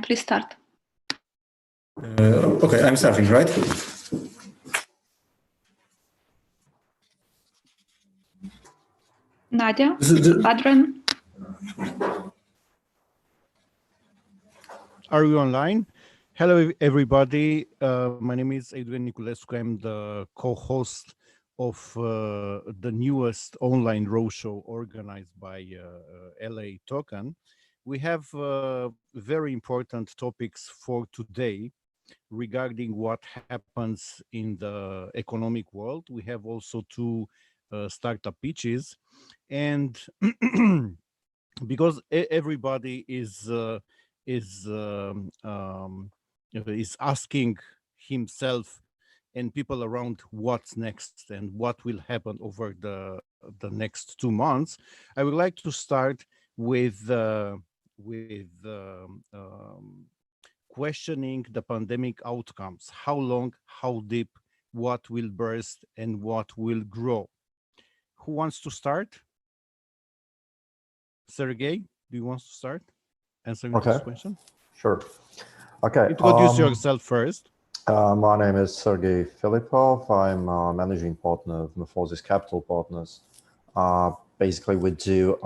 please start. Okay, I'm starting, right? Nadia, Adrian. Are we online? Hello, everybody. My name is Adrian Niculescu. I'm the co-host of the newest online roadshow organized by LA Token. We have very important topics for today regarding what happens in the economic world. We have also two startup pitches, and because everybody is asking himself and people around what's next and what will happen over the next 2 months, I would like to start with questioning the pandemic outcomes. How long, how deep, what will burst, and what will grow? Who wants to start? Sergei, do you want to start answering this question? Sure. Okay. Introduce yourself first. My name is Sergei Filippov. I'm managing partner of Morphosis Capital Partners. Basically, we do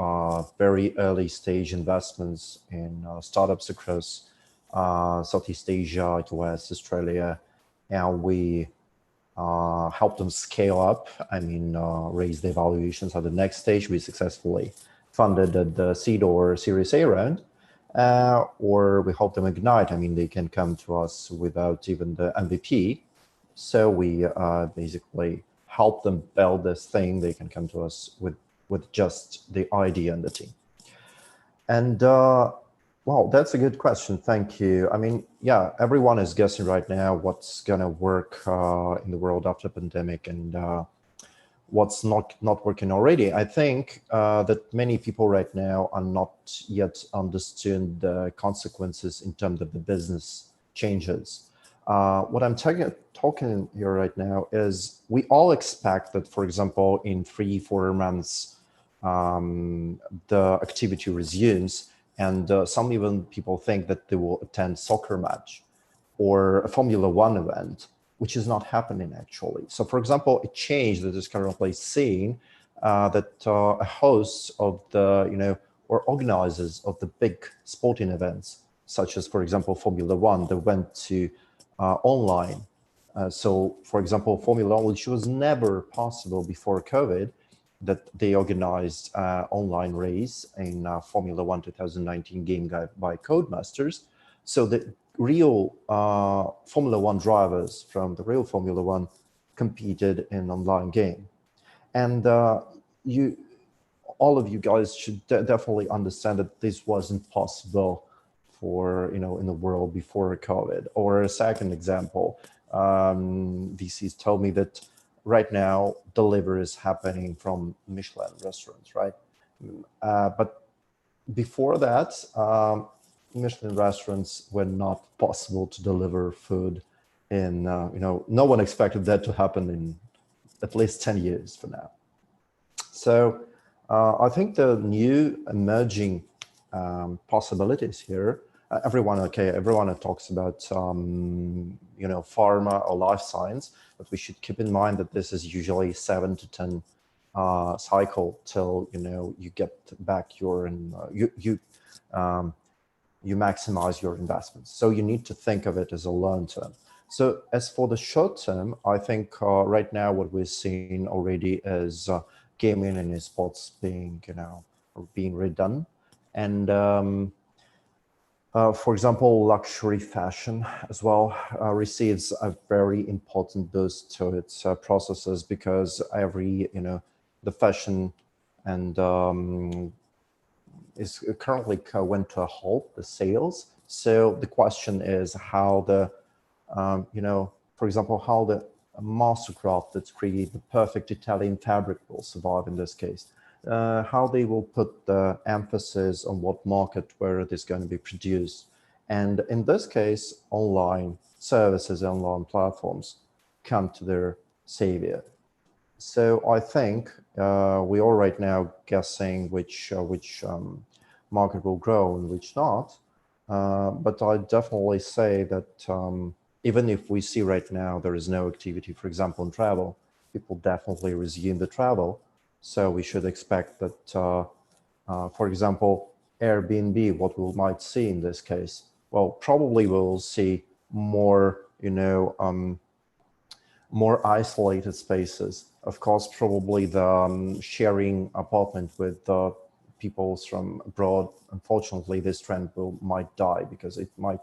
very early stage investments in startups across Southeast Asia, US, Australia, and we help them scale up. I mean, raise their valuations at the next stage. We successfully funded at the seed or Series A round, or we help them ignite. I mean, they can come to us without even the MVP. So we basically help them build this thing. They can come to us with just the idea and the team. And well, that's a good question. Thank you. I mean, yeah, everyone is guessing right now what's gonna work in the world after pandemic and what's not working already. I think that many people right now are not yet understood the consequences in terms of the business changes. What I'm talking here right now is we all expect that, for example, in 3-4 months, the activity resumes, and some even people think that they will attend soccer match or a Formula One event, which is not happening actually. So for example, a change that is currently seen that a host of the, or organizers of the big sporting events, such as, for example, Formula One, they went to online. So for example, Formula One, which was never possible before COVID, that they organized online race in Formula One 2019 game by Codemasters. So the real Formula One drivers from the real Formula One competed in online game. And all of you guys should definitely understand that this wasn't possible for, in the world before COVID. Or a second example, VCs told me that right now delivery is happening from Michelin restaurants, right? But before that, Michelin restaurants were not possible to deliver food in, no one expected that to happen in at least 10 years from now. So I think the new emerging possibilities here, everyone talks about, pharma or life science, but we should keep in mind that this is usually 7 to 10 cycle till, you get back your, you maximize your investments. So you need to think of it as a long term. So as for the short term, I think right now what we're seeing already is gaming and esports being, being redone. And for example, luxury fashion as well receives a very important boost to its processes because every, the fashion and is currently went to a halt, the sales. So the question is how the, for example, how the mastercraft that's created the perfect Italian fabric will survive in this case. How they will put the emphasis on what market where it is going to be produced. And in this case, online services, online platforms come to their savior. So I think we are right now guessing which market will grow and which not. But I definitely say that even if we see right now there is no activity, for example, in travel, people definitely resume the travel. So we should expect that, for example, Airbnb, what we might see in this case, well, probably we'll see more, more isolated spaces. Of course, probably the sharing apartment with people from abroad, unfortunately, this trend might die because it might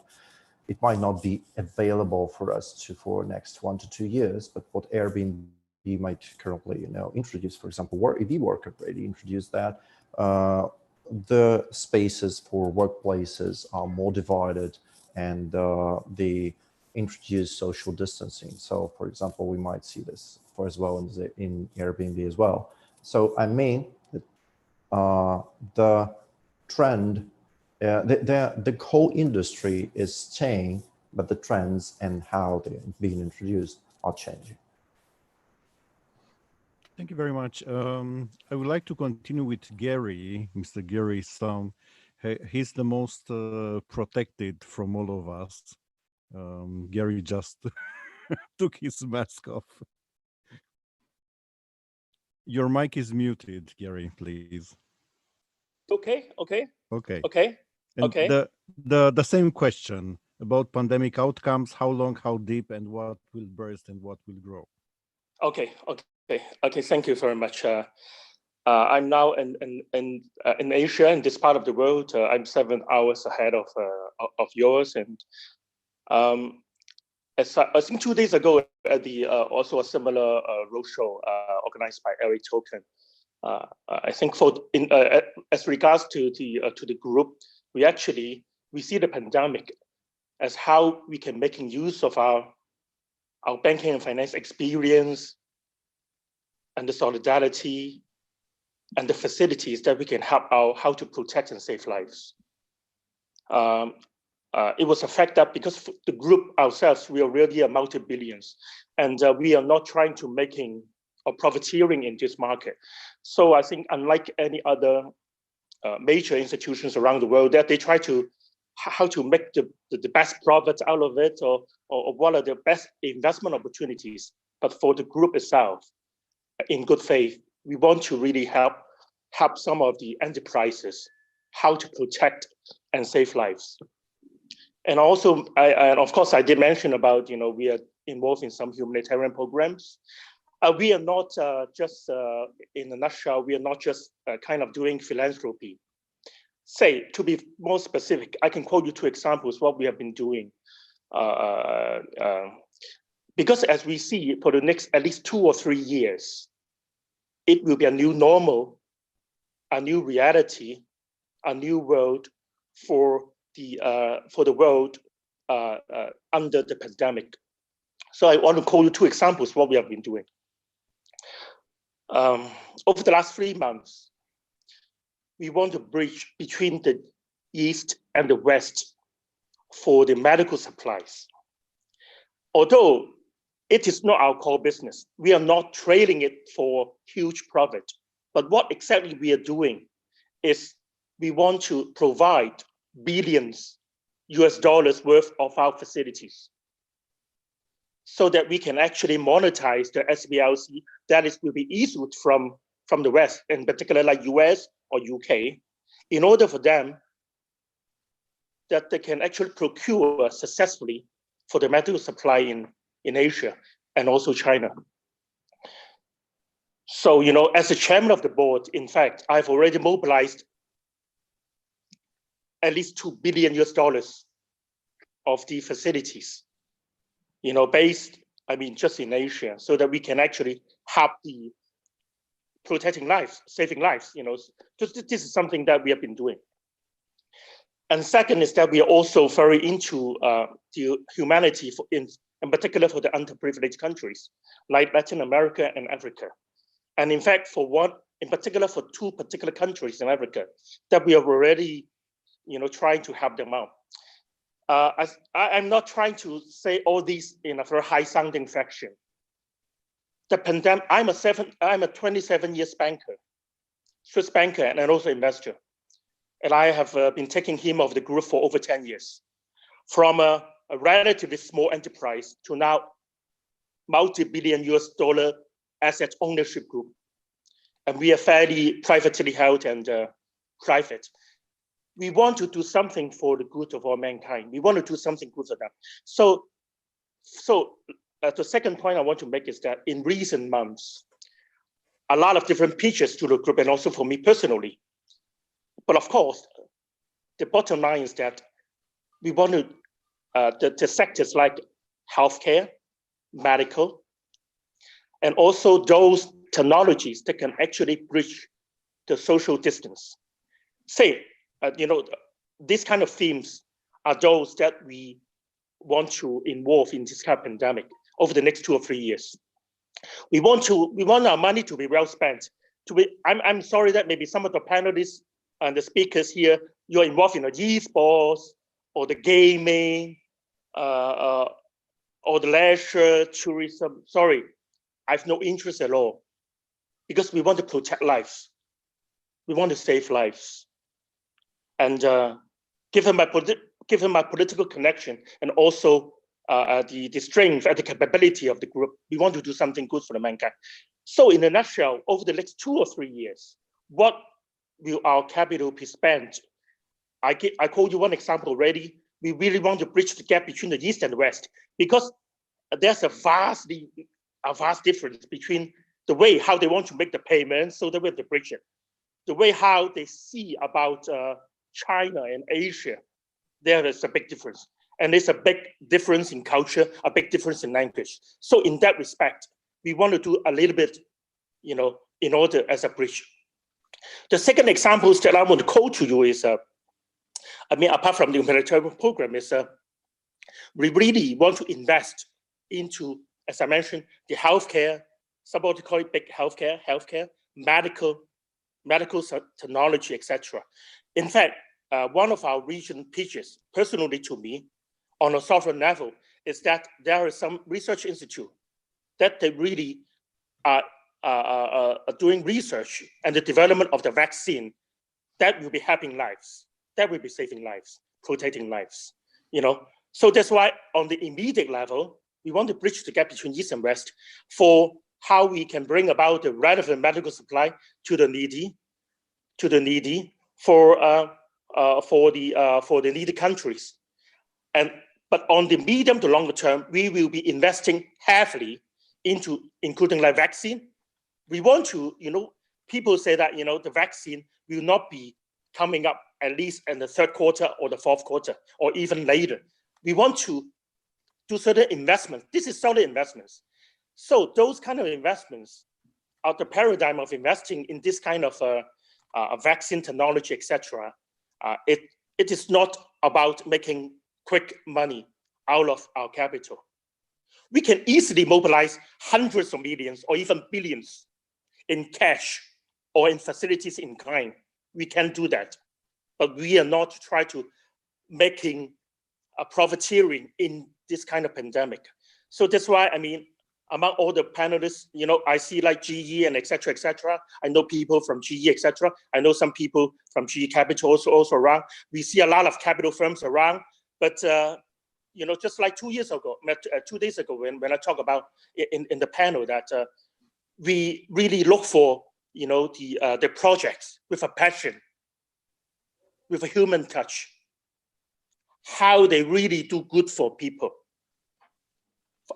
not be available for us for next 1 to 2 years. But what Airbnb might currently, introduce, for example, WeWork already introduced that. The spaces for workplaces are more divided, and they introduce social distancing. So, for example, we might see this as well in Airbnb as well. So, I mean, the trend, the whole industry is staying, but the trends and how they're being introduced are changing. Thank you very much. I would like to continue with Gary, Mr. Gary Song. He's the most protected from all of us. Gary just took his mask off. Your mic is muted, Gary, please. Okay. And the same question about pandemic outcomes: how long, how deep, and what will burst and what will grow? Okay. Thank you very much. I'm now in Asia, in this part of the world. I'm 7 hours ahead of yours, and I think 2 days ago at the also a similar roadshow organized by Eric Token. I think as regards to the group, we see the pandemic as how we can making use of our banking and finance experience and the solidarity and the facilities that we can help how to protect and save lives. It was a fact that because the group ourselves, we are really a multi-billions, and we are not trying to making or profiteering in this market. So I think unlike any other major institutions around the world, that they try to how to make the best profits out of it, or what are the best investment opportunities. But for the group itself, in good faith, we want to really help some of the enterprises how to protect and save lives. And also, and of course, I did mention about, we are involved in some humanitarian programs. We are not just, in a nutshell, we are not just kind of doing philanthropy. Say, to be more specific, I can quote you 2 examples what we have been doing. Because as we see for the next at least 2 or 3 years, it will be a new normal, a new reality, a new world for the world under the pandemic. So I want to call you 2 examples what we have been doing. Over the last 3 months, we want to bridge between the East and the West for the medical supplies. Although it is not our core business, we are not trading it for huge profit. But what exactly we are doing is we want to provide billions US dollars worth of our facilities so that we can actually monetize the SBLC that will be issued from the West, in particular like US or UK, in order for them that they can actually procure successfully for the medical supply in Asia and also China. So, as the chairman of the board, in fact, I've already mobilized at least $2 billion US dollars of the facilities, based, just in Asia, so that we can actually help the protecting lives, saving lives, This is something that we have been doing. And second is that we are also very into the humanity, in particular for the underprivileged countries, like Latin America and Africa. And in fact, in particular for 2 particular countries in Africa, that we are already, trying to help them out. I'm not trying to say all these in a very high-sounding fashion. The pandemic. I'm a 27 years banker, Swiss banker, and also investor. and I have been taking him of the group for over 10 years. From a relatively small enterprise to now multi-billion US dollar asset ownership group. And we are fairly privately held and private. We want to do something for the good of all mankind. We want to do something good for them. So the second point I want to make is that in recent months, a lot of different pitches to the group and also for me personally. But of course, the bottom line is that we want to, the sectors like healthcare, medical, and also those technologies that can actually bridge the social distance. Say, these kind of themes are those that we want to involve in this kind of pandemic over the next 2 or 3 years. We want our money to be well spent. I'm sorry that maybe some of the panelists and the speakers here, you're involved in the e-sports or the gaming or the leisure, tourism. Sorry, I have no interest at all, because we want to protect lives. We want to save lives. And given my political connection and also the strength and the capability of the group, we want to do something good for the mankind. So in a nutshell, over the next 2 or 3 years, what will our capital be spent? I called you one example already. We really want to bridge the gap between the East and the West, because there's a vast difference between the way how they want to make the payments, so that we have to bridge it. The way how they see about China and Asia, there is a big difference. And there's a big difference in culture, a big difference in language. So in that respect, we want to do a little bit, in order as a bridge. The second example that I want to quote to you is, apart from the humanitarian program, is we really want to invest into, as I mentioned, the healthcare, some of call it big healthcare, medical technology, etc. In fact, one of our region pitches, personally to me, on a sovereign level, is that there is some research institute that they really are doing research and the development of the vaccine that will be helping lives, that will be saving lives, protecting lives. So that's why on the immediate level, we want to bridge the gap between East and West for how we can bring about the relevant medical supply to the needy, for the needy countries. But on the medium to longer term, we will be investing heavily into including like vaccine. We want to, people say that, the vaccine will not be coming up at least in the 3rd quarter or the 4th quarter or even later. We want to do certain investments. This is solid investments. So those kind of investments are the paradigm of investing in this kind of vaccine technology, etc. It is not about making quick money out of our capital. We can easily mobilize hundreds of millions or even billions in cash or in facilities in kind. We can do that, but we are not trying to making a profiteering in this kind of pandemic. So that's why, among all the panelists, I see like GE and et cetera. I know people from GE, et cetera. I know some people from GE Capital also around. We see a lot of capital firms around, but just like 2 days ago, when I talk about in the panel that we really look for, the projects with a passion, with a human touch, how they really do good for people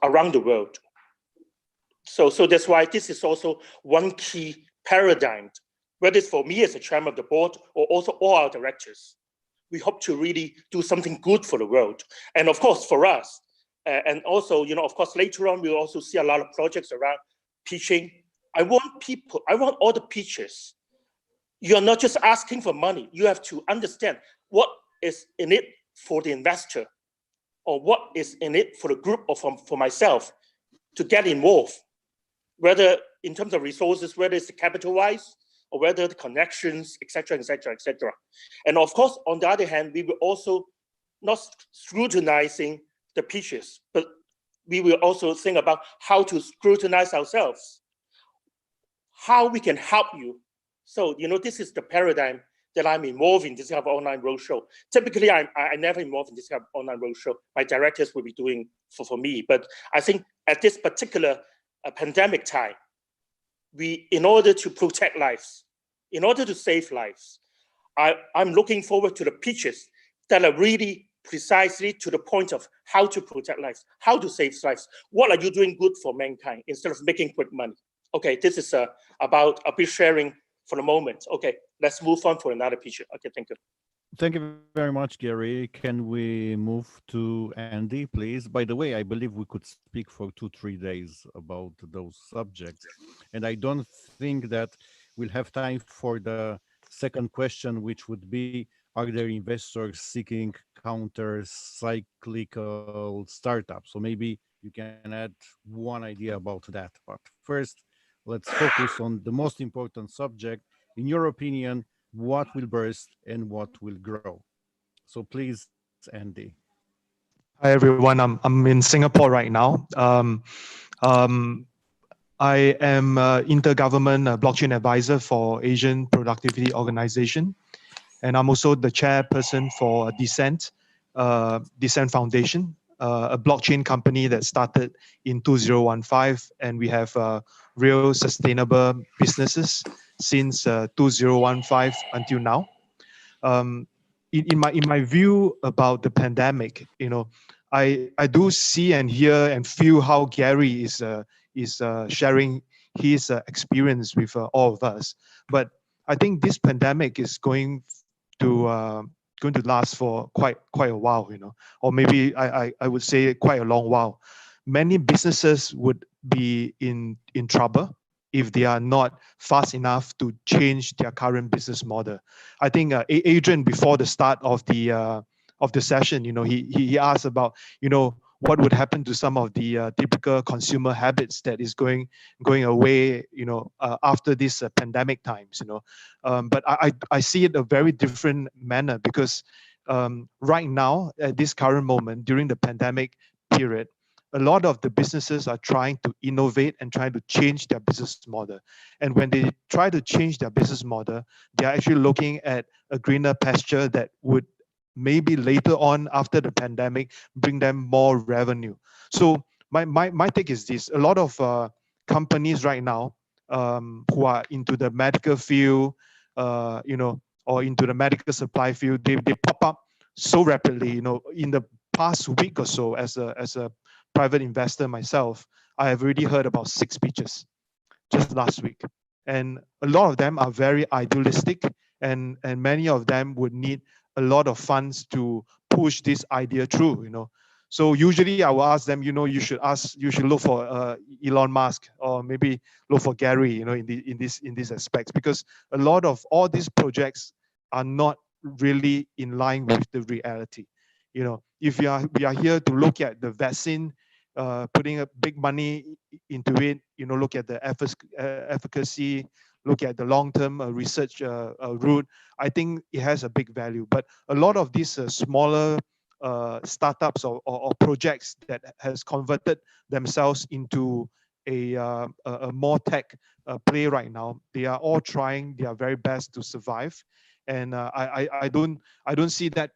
around the world. So that's why this is also one key paradigm, whether it's for me as a chairman of the board or also all our directors. We hope to really do something good for the world. And of course, for us, and also, of course, later on, we'll also see a lot of projects around pitching. I want all the pitchers. You're not just asking for money. You have to understand what is in it for the investor, or what is in it for the group or for myself to get involved, whether in terms of resources, whether it's capital-wise, or whether the connections, et cetera. And of course, on the other hand, we will also not scrutinizing the pitches, but we will also think about how to scrutinize ourselves, how we can help you. So, this is the paradigm that I'm involved in this kind of online roadshow. Typically, I never involved in this kind of online roadshow. My directors will be doing for me. But I think at this particular pandemic time, in order to protect lives, in order to save lives, I'm looking forward to the pitches that are really precisely to the point of how to protect lives, how to save lives. What are you doing good for mankind instead of making quick money? Okay, this is about a bit sharing for the moment. Okay, let's move on for another picture. Okay, thank you. Thank you very much, Gary. Can we move to Andy, please? By the way, I believe we could speak for 2-3 days about those subjects. And I don't think that we'll have time for the second question, which would be, are there investors seeking counter-cyclical startups? So maybe you can add one idea about that. But first, let's focus on the most important subject. In your opinion, what will burst and what will grow? So please, Andy. Hi everyone, I'm in Singapore right now. I am Inter-governmental blockchain advisor for Asian Productivity Organization, and I'm also the chairperson for Descent Foundation, a blockchain company that started in 2015, and we have real sustainable businesses since 2015 until now. In my view about the pandemic, I do see and hear and feel how Gary is sharing his experience with all of us. But I think this pandemic is going to last for quite a while, or maybe I would say quite a long while. Many businesses would be in trouble if they are not fast enough to change their current business model. I think Adrian, before the start of the session, he asked about, what would happen to some of the typical consumer habits that is going away, after this pandemic times, But I see it a very different manner because right now, at this current moment, during the pandemic period, a lot of the businesses are trying to innovate and trying to change their business model. And when they try to change their business model, they're actually looking at a greener pasture that would maybe later on after the pandemic bring them more revenue. So my take is this: a lot of companies right now who are into the medical field, or into the medical supply field, they pop up so rapidly. In the past week or so, as a private investor myself, I have already heard about 6 pitches just last week, and a lot of them are very idealistic, and many of them would need a lot of funds to push this idea through. So usually I will ask them, you should look for Elon Musk, or maybe look for Gary, in these aspects, because a lot of all these projects are not really in line with the reality. If we are here to look at the vaccine, putting a big money into it, look at the efficacy, look at the long-term research route, I think it has a big value. But a lot of these smaller startups or projects that has converted themselves into a more tech play right now, they are all trying their very best to survive, and I don't see that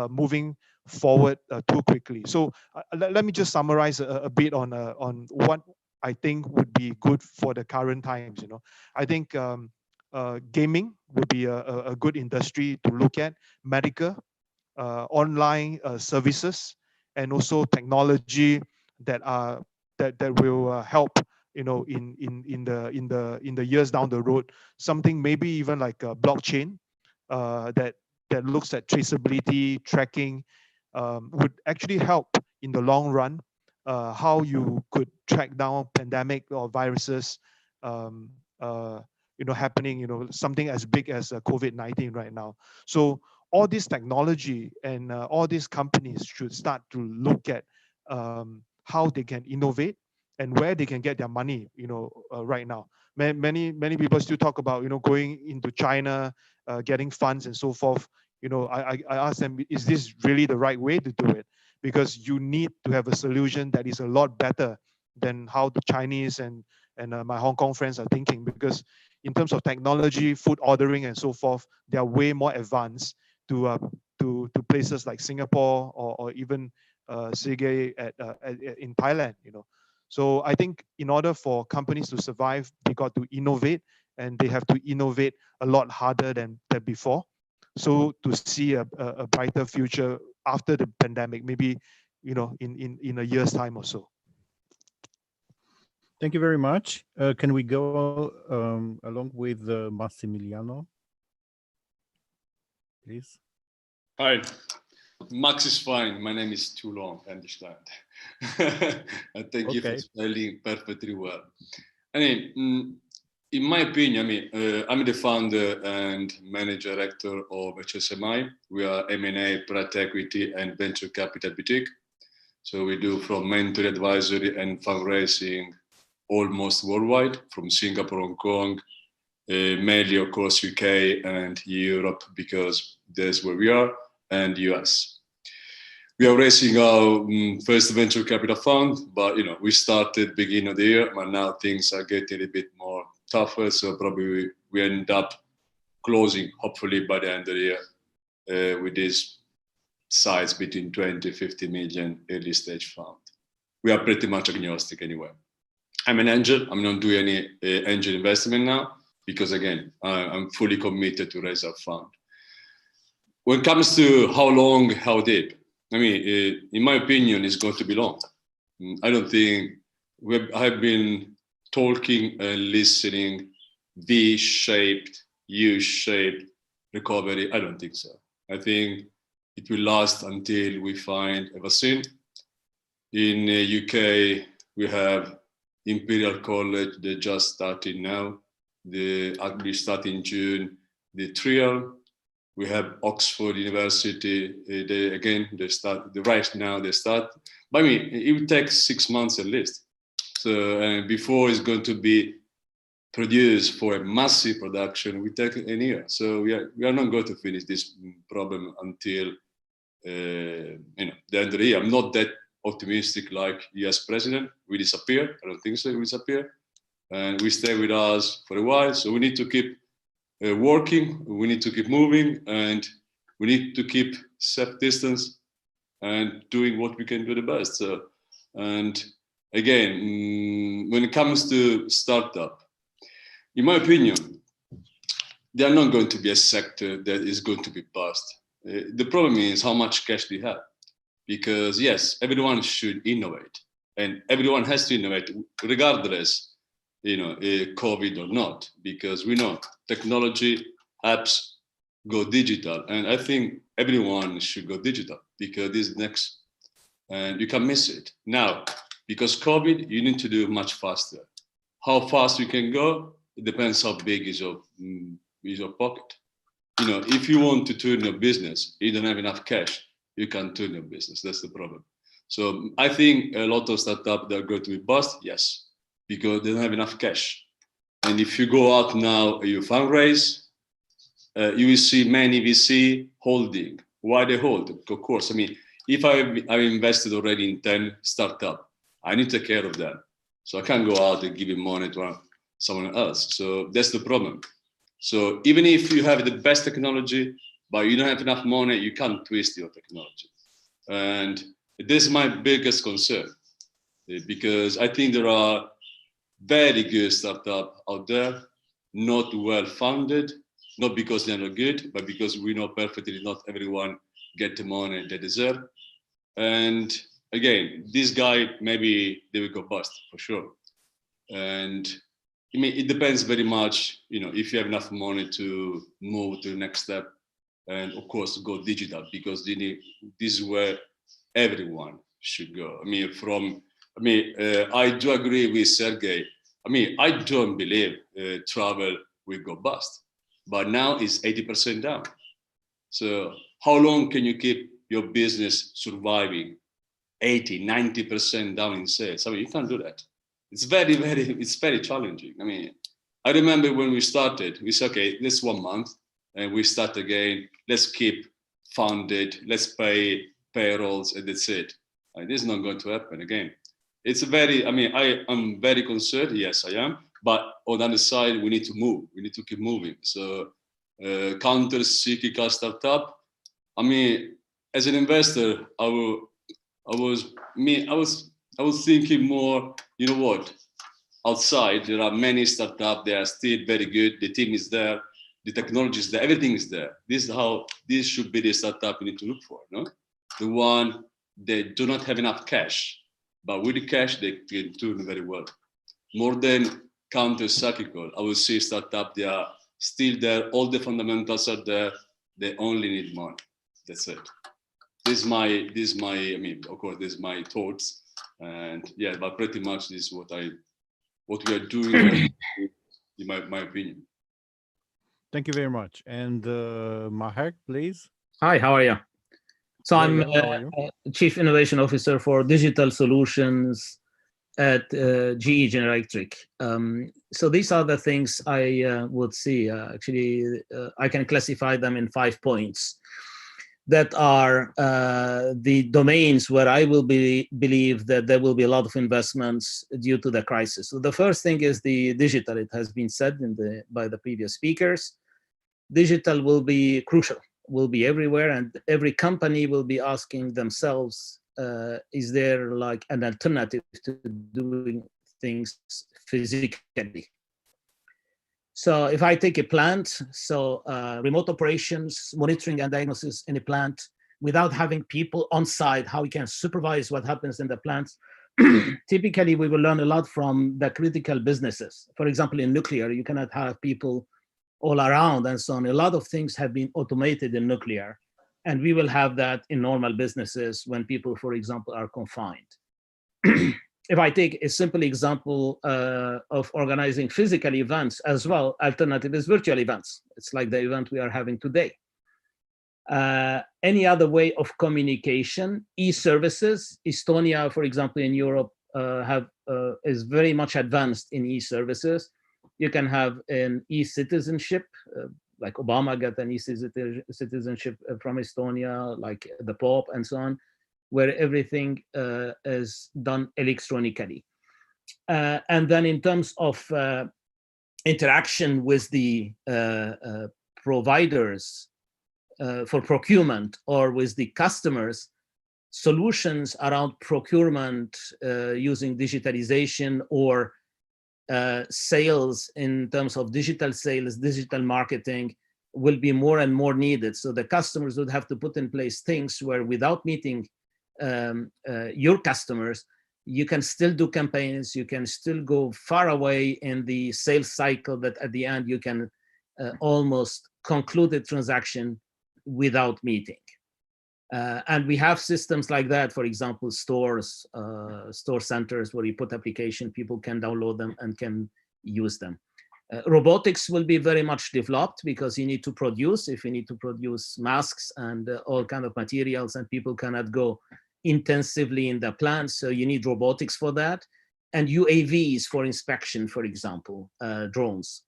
moving forward too quickly. So let me just summarize a bit on what I think would be good for the current times. I think gaming would be a good industry to look at, medical, online services, and also technology that will help in the years down the road. Something maybe even like a blockchain that looks at traceability, tracking, would actually help in the long run. How you could track down pandemic or viruses, happening, something as big as COVID-19 right now. So all this technology and all these companies should start to look at how they can innovate and where they can get their money, right now. Many people still talk about, going into China, getting funds and so forth. I ask them, is this really the right way to do it? Because you need to have a solution that is a lot better than how the Chinese and my Hong Kong friends are thinking. Because in terms of technology, food ordering, and so forth, they are way more advanced to places like Singapore or even Sergei in Thailand. So I think in order for companies to survive, they got to innovate, and they have to innovate a lot harder than before. So to see a brighter future after the pandemic, maybe in a year's time or so. Thank you very much. Can we go along with Massimiliano, please? Hi, Max is fine. My name is too long, I understand. And thank you for spelling perfectly well. I mean, in my opinion, I'm the founder and managing director of HSMI. We are M&A, private equity, and venture capital boutique. So we do from mentoring, advisory, and fundraising almost worldwide, from Singapore, Hong Kong, mainly, of course, UK and Europe, because that's where we are, and US. We are raising our first venture capital fund, but we started beginning of the year, but now things are getting a bit more tougher, so probably we end up closing, hopefully by the end of the year, with this size between 20 and 50 million early stage fund. We are pretty much agnostic anyway. I'm an angel. I'm not doing any angel investment now because, again, I'm fully committed to raise our fund. When it comes to how long, how deep, in my opinion, it's going to be long. I don't think I've been talking and listening V-shaped, U-shaped recovery. I don't think so. I think it will last until we find a vaccine. In the UK, we have Imperial College, they just started now. They actually start in June, the trial. We have Oxford University, they start, right now they start. But it will take 6 months at least. So before it's going to be produced for a massive production, we take a year. So we are not going to finish this problem until the end of the year. I'm not that optimistic like US president. We disappear. I don't think so. We disappear, and we stay with us for a while. So we need to keep working. We need to keep moving, and we need to keep safe distance and doing what we can do the best. So, and again, when it comes to startup, in my opinion, they are not going to be a sector that is going to be bust. The problem is how much cash they have. Because yes, everyone should innovate, and everyone has to innovate regardless, COVID or not, because we know technology, apps go digital, and I think everyone should go digital because this is next, and you can miss it. Now, because COVID, you need to do much faster. How fast you can go, it depends how big is your pocket. If you want to turn your business, you don't have enough cash, you can't turn your business. That's the problem. So I think a lot of startups that are going to be bust, yes, because they don't have enough cash. And if you go out now, you fundraise, you will see many VC holding. Why they hold? Of course, if I've invested already in 10 startups, I need to take care of them. So I can't go out and give money to someone else. So that's the problem. So even if you have the best technology, but you don't have enough money, you can't twist your technology. And this is my biggest concern, because I think there are very good startups out there, not well funded, not because they're not good, but because we know perfectly not everyone get the money they deserve. And again, this guy, maybe they will go bust for sure. And it depends very much, if you have enough money to move to the next step, and of course go digital, because this is where everyone should go. I do agree with Sergei. I don't believe travel will go bust, but now it's 80% down. So how long can you keep your business surviving 80, 90% down in sales? You can't do that. It's very challenging. I remember when we started, we said, okay, this 1 month, and we start again, let's keep funded, let's pay payrolls, and that's it. This is not going to happen again. It's I am very concerned, yes, I am, But on the other side, we need to move. We need to keep moving. So counter-cyclical startup. I mean, as an investor, I was thinking more, you know what? Outside, there are many startups. They are still very good. The team is there. The technology is there. Everything is there. This should be the startup you need to look for. No, the one they do not have enough cash, but with the cash they can do very well. More than counter-cyclical, I would say startup. They are still there. All the fundamentals are there. They only need money. That's it. This is my. I mean, of course, this is my thoughts. And yeah, but pretty much this is what we are doing, in my opinion. Thank you very much. And Maher, please. Hi, how are you? So Very I'm well. How are you? Chief Innovation Officer for Digital Solutions at GE General Electric. So these are the things I would see. Actually, I can classify them in 5 points that are the domains where I will believe that there will be a lot of investments due to the crisis. So the first thing is the digital. It has been said by the previous speakers. Digital will be crucial, will be everywhere, and every company will be asking themselves, is there like an alternative to doing things physically? So if I take a plant, so remote operations, monitoring and diagnosis in a plant without having people on site, how we can supervise what happens in the plants. Typically, we will learn a lot from the critical businesses. For example, in nuclear, you cannot have people all around and so on. A lot of things have been automated in nuclear, and we will have that in normal businesses when people, for example, are confined. If I take a simple example of organizing physical events as well, alternative is virtual events. It's like the event we are having today. Any other way of communication, e-services. Estonia, for example, in Europe is very much advanced in e-services. You can have an e-citizenship, like Obama got an e-citizenship from Estonia, like the Pope and so on, where everything is done electronically. And then in terms of interaction with the providers for procurement or with the customers, solutions around procurement using digitalization or sales in terms of digital sales, digital marketing will be more and more needed. So the customers would have to put in place things where without meeting your customers, you can still do campaigns, you can still go far away in the sales cycle, that at the end you can almost conclude the transaction without meeting. And we have systems like that, for example, stores, store centers where you put application, people can download them and can use them. Robotics will be very much developed because you need to produce. If you need to produce masks and all kind of materials, and people cannot go intensively in the plants, so you need robotics for that. And UAVs for inspection, for example, drones.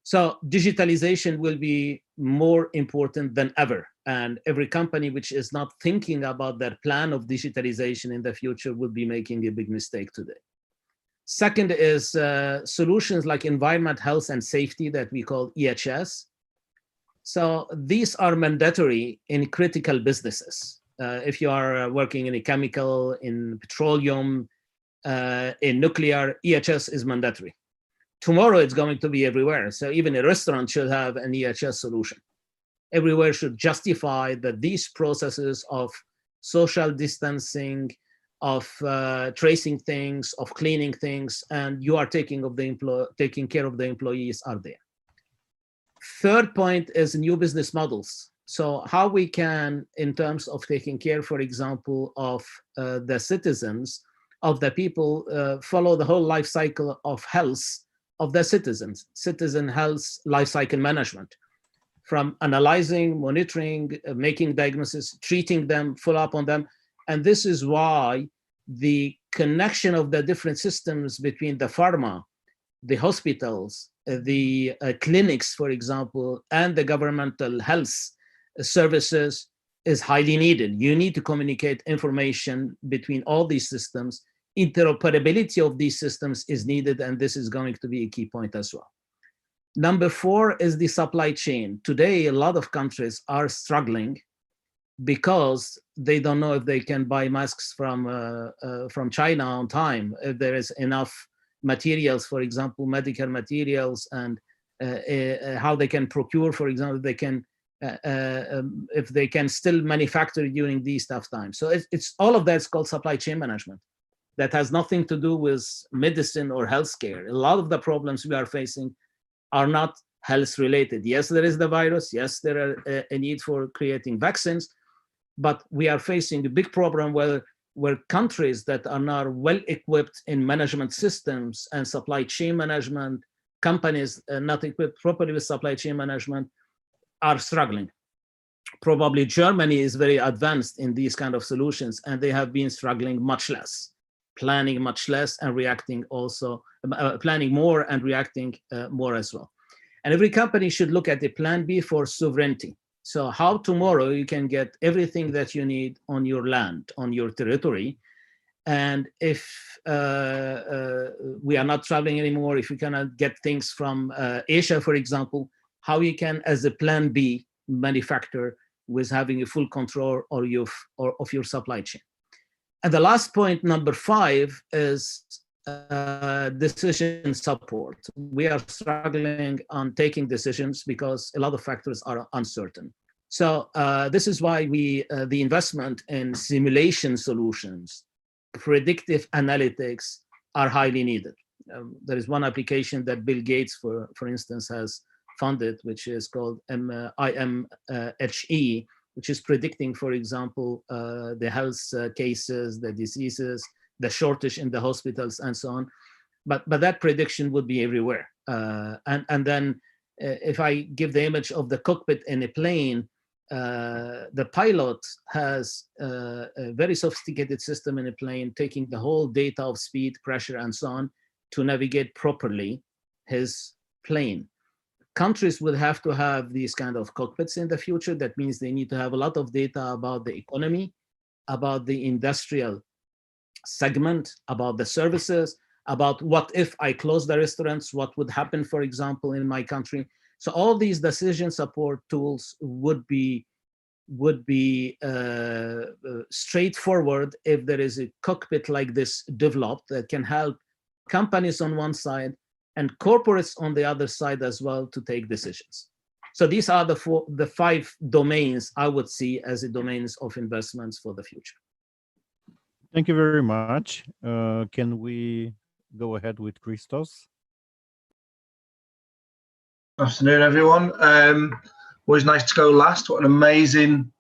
So digitalization will be more important than ever. And every company which is not thinking about their plan of digitalization in the future will be making a big mistake today. Second is solutions like environment, health, and safety that we call EHS. So these are mandatory in critical businesses. If you are working in a chemical, in petroleum, in nuclear, EHS is mandatory. Tomorrow it's going to be everywhere. So even a restaurant should have an EHS solution. Everywhere should justify that these processes of social distancing, of tracing things, of cleaning things, and you are taking care of the employees are there. Third point is new business models. So how we can, in terms of taking care, for example, of the citizens, of the people, follow the whole life cycle of health of the citizens, citizen health life cycle management, from analyzing, monitoring, making diagnosis, treating them, follow up on them. And this is why the connection of the different systems between the pharma, the hospitals, the clinics, for example, and the governmental health services is highly needed. You need to communicate information between all these systems interoperability of these systems is needed, and this is going to be a key point as well. Number 4 is the supply chain. Today, a lot of countries are struggling because they don't know if they can buy masks from China on time, if there is enough materials, for example, medical materials, and how they can procure, for example, they can if they can still manufacture during these tough times. So it's all of that's called supply chain management. That has nothing to do with medicine or healthcare. A lot of the problems we are facing are not health related. Yes, there is the virus. Yes, there are a need for creating vaccines, but we are facing a big problem where countries that are not well equipped in management systems and supply chain management, companies not equipped properly with supply chain management, are struggling. Probably Germany is very advanced in these kind of solutions, and they have been struggling much less, planning much less and reacting also, planning more and reacting more as well. And every company should look at the plan B for sovereignty. So how tomorrow you can get everything that you need on your land, on your territory. And if we are not traveling anymore, if we cannot get things from Asia, for example, how you can, as a plan B, manufacture with having a full control of your supply chain. And the last point, number 5, is decision support. We are struggling on taking decisions because a lot of factors are uncertain. So this is why the investment in simulation solutions, predictive analytics are highly needed. There is one application that Bill Gates, for instance, has funded, which is called IMHE, which is predicting, for example, the health cases, the diseases, the shortage in the hospitals, and so on. But that prediction would be everywhere. And then if I give the image of the cockpit in a plane, the pilot has a very sophisticated system in a plane, taking the whole data of speed, pressure, and so on to navigate properly his plane. Countries will have to have these kind of cockpits in the future. That means they need to have a lot of data about the economy, about the industrial segment, about the services, about what if I close the restaurants, what would happen, for example, in my country. So all these decision support tools would be straightforward if there is a cockpit like this developed that can help companies on one side and corporates on the other side as well to take decisions. So these are the 5 domains I would see as the domains of investments for the future. Thank you very much. Can we go ahead with Christos? Afternoon, everyone. Always nice to go last. What an amazing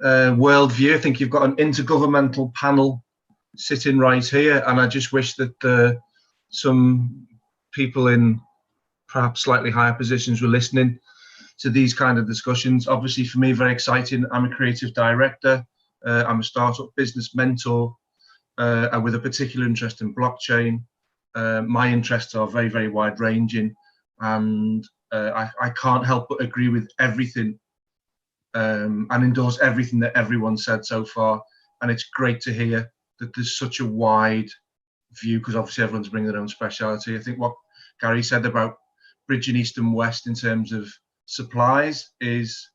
world view. I think you've got an intergovernmental panel sitting right here, and I just wish that some people in perhaps slightly higher positions were listening to these kind of discussions. Obviously, for me, very exciting. I'm a creative director. I'm a startup business mentor, and with a particular interest in blockchain. My interests are very, very wide ranging, and I can't help but agree with everything and endorse everything that everyone said so far. And it's great to hear that there's such a wide view, because obviously everyone's bringing their own speciality. I think what Gary said about bridging East and West in terms of supplies is,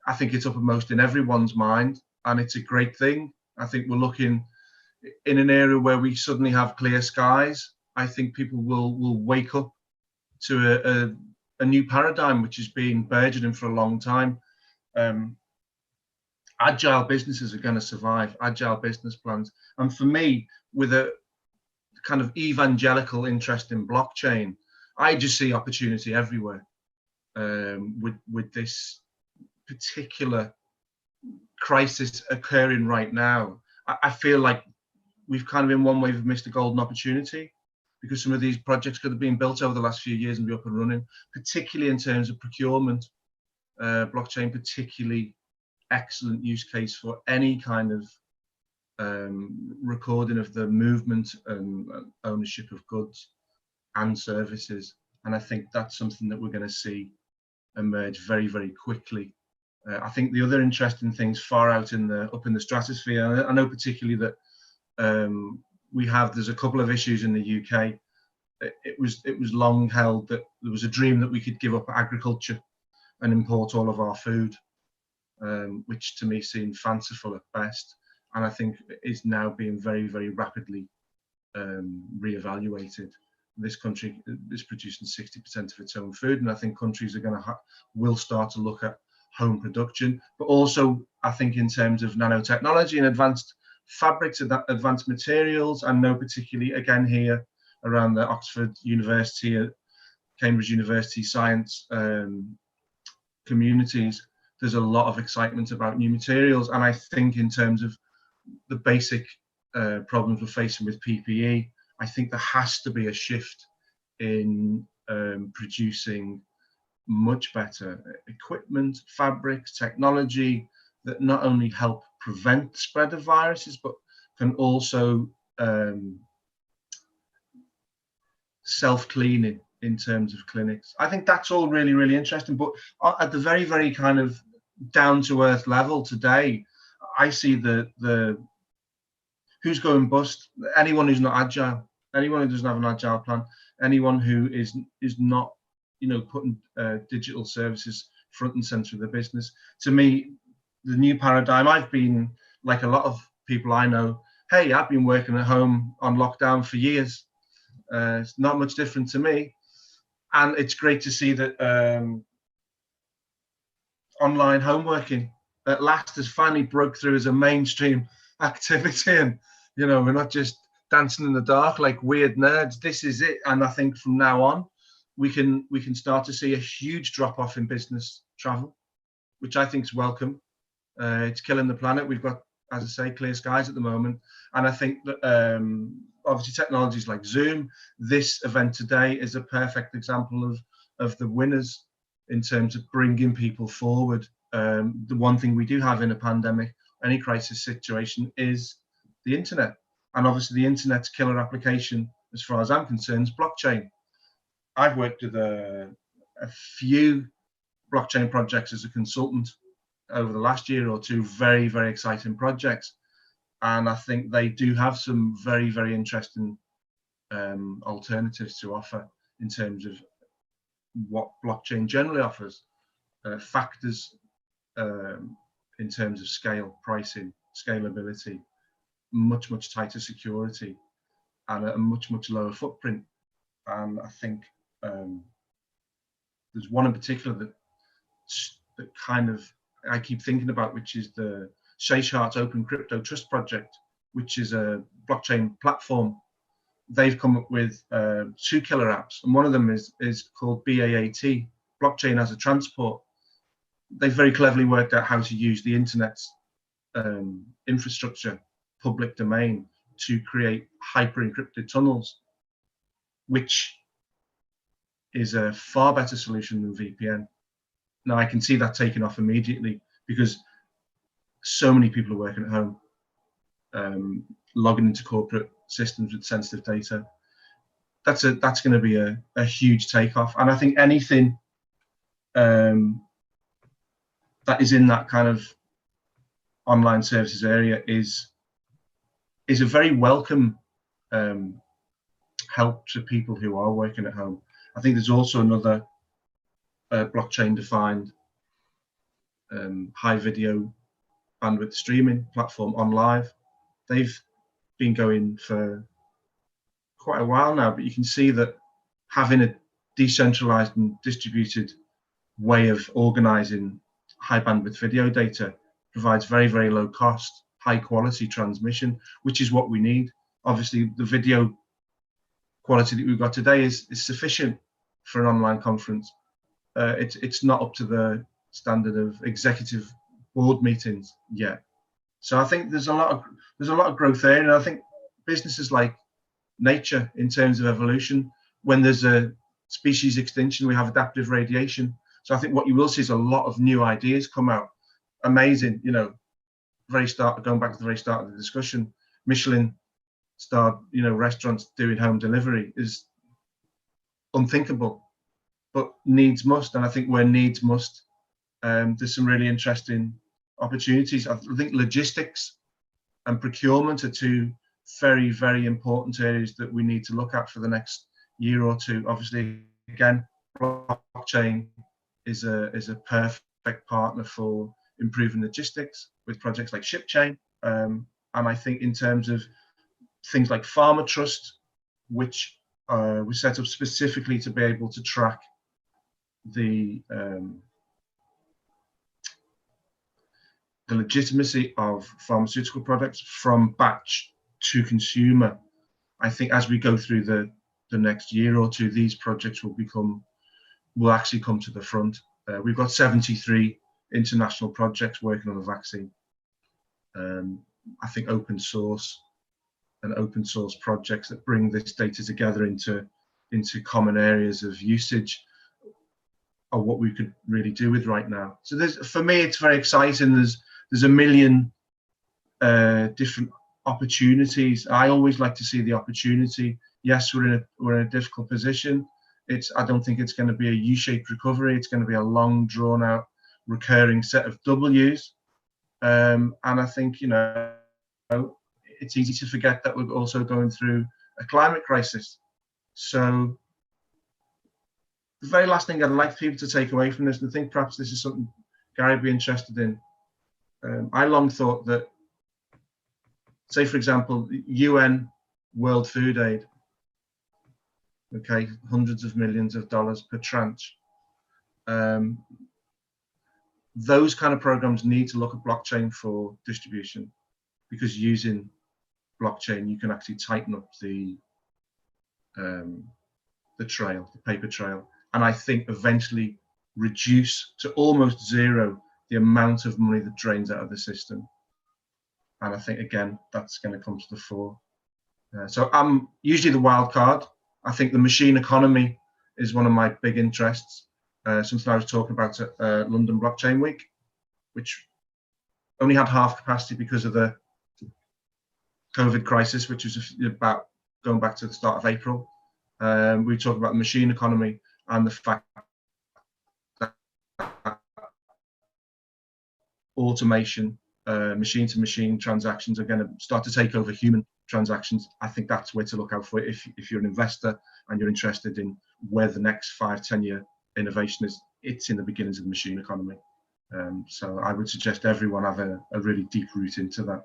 I think it's uppermost in everyone's mind, and it's a great thing. I think we're looking in an area where we suddenly have clear skies. I think people will wake up to a new paradigm, which has been burgeoning for a long time. Agile businesses are going to survive, agile business plans. And for me, with a kind of evangelical interest in blockchain, I just see opportunity everywhere with this particular crisis occurring right now. I feel like we've kind of in one way missed a golden opportunity, because some of these projects could have been built over the last few years and be up and running, particularly in terms of procurement. Blockchain, particularly excellent use case for any kind of recording of the movement and ownership of goods and services. And I think that's something that we're going to see emerge very, very quickly. I think the other interesting things far out up in the stratosphere, I know particularly that there's a couple of issues in the UK. It was long held that there was a dream that we could give up agriculture and import all of our food, which to me seemed fanciful at best, and I think is now being very, very rapidly reevaluated. This country is producing 60% of its own food, and I think countries are will start to look at home production, but also I think in terms of nanotechnology and advanced fabrics, advanced materials. I know particularly again here around the Oxford University, Cambridge University science communities, there's a lot of excitement about new materials, and I think in terms of the basic problems we're facing with PPE, I think there has to be a shift in producing much better equipment, fabrics, technology that not only help prevent the spread of viruses, but can also self-cleaning in terms of clinics. I think that's all really, really interesting. But at the very, very kind of down-to-earth level today, I see the who's going bust, anyone who's not agile, anyone who doesn't have an agile plan, anyone who is not, you know, putting digital services front and center of the business. To me, the new paradigm, I've been, like a lot of people I know, hey, I've been working at home on lockdown for years. It's not much different to me. And it's great to see that online homeworking at last has finally broke through as a mainstream activity. And, you know, we're not just dancing in the dark like weird nerds. This is it. And I think from now on, we can start to see a huge drop off in business travel, which I think is welcome. It's killing the planet. We've got, as I say, clear skies at the moment. And I think that obviously technologies like Zoom, this event today is a perfect example of the winners in terms of bringing people forward. The one thing we do have in a pandemic, any crisis situation, is the internet. And obviously the internet's killer application, as far as I'm concerned, is blockchain. I've worked with a few blockchain projects as a consultant over the last year or two, very, very exciting projects. And I think they do have some very, very interesting alternatives to offer in terms of what blockchain generally offers, factors in terms of scale, pricing, scalability, much, much tighter security, and a much, much lower footprint. And I think there's one in particular that kind of I keep thinking about, which is the Seychart's Open Crypto Trust Project, which is a blockchain platform. They've come up with 2 killer apps, and one of them is called BAAT, Blockchain as a Transport. They've very cleverly worked out how to use the internet's infrastructure, public domain, to create hyper-encrypted tunnels, which is a far better solution than VPN. Now, I can see that taking off immediately because so many people are working at home, logging into corporate systems with sensitive data. That's going to be a huge takeoff. And I think anything that is in that kind of online services area is a very welcome help to people who are working at home. I think there's also another blockchain defined high video bandwidth streaming platform, OnLive. They've been going for quite a while now, but you can see that having a decentralized and distributed way of organizing high bandwidth video data provides very, very low cost, high quality transmission, which is what we need. Obviously, the video quality that we've got today is sufficient for an online conference. It's not up to the standard of executive board meetings yet. So I think there's a lot of growth there, and I think businesses like nature, in terms of evolution, when there's a species extinction, we have adaptive radiation. So I think what you will see is a lot of new ideas come out. Amazing, you know, going back to the very start of the discussion, Michelin starred, you know, restaurants doing home delivery is unthinkable, but needs must. And I think where needs must, there's some really interesting opportunities. I think logistics and procurement are 2 very, very important areas that we need to look at for the next year or two. Obviously, again, blockchain is a perfect partner for improving logistics with projects like ShipChain. And I think in terms of things like Farmer Trust, which was set up specifically to be able to track the legitimacy of pharmaceutical products from batch to consumer. I think as we go through the next year or two, these projects will actually come to the front. We've got 73 international projects working on the vaccine. I think open source projects that bring this data together into common areas of usage are what we could really do with right now. So for me, it's very exciting. There's a million different opportunities. I always like to see the opportunity. Yes, we're in a difficult position. I don't think it's going to be a U-shaped recovery. It's going to be a long, drawn-out, recurring set of W's. And I think, it's easy to forget that we're also going through a climate crisis. So the very last thing I'd like people to take away from this, and I think perhaps this is something Gary would be interested in. I long thought that, say, for example, UN World Food Aid, okay, hundreds of millions of dollars per tranche. Those kind of programs need to look at blockchain for distribution, because using blockchain, you can actually tighten up the trail, the paper trail, and I think eventually reduce to almost zero the amount of money that drains out of the system. And I think, again, that's going to come to the fore. So I'm usually the wild card. I think the machine economy is one of my big interests. Something I was talking about at London Blockchain Week, which only had half capacity because of the COVID crisis, which was about going back to the start of April. We talked about the machine economy and the fact that automation, machine-to-machine transactions are going to start to take over human transactions. I think that's where to look out for if you're an investor and you're interested in where the next 5-10 year innovation is. It's in the beginnings of the machine economy. So I would suggest everyone have a really deep root into that.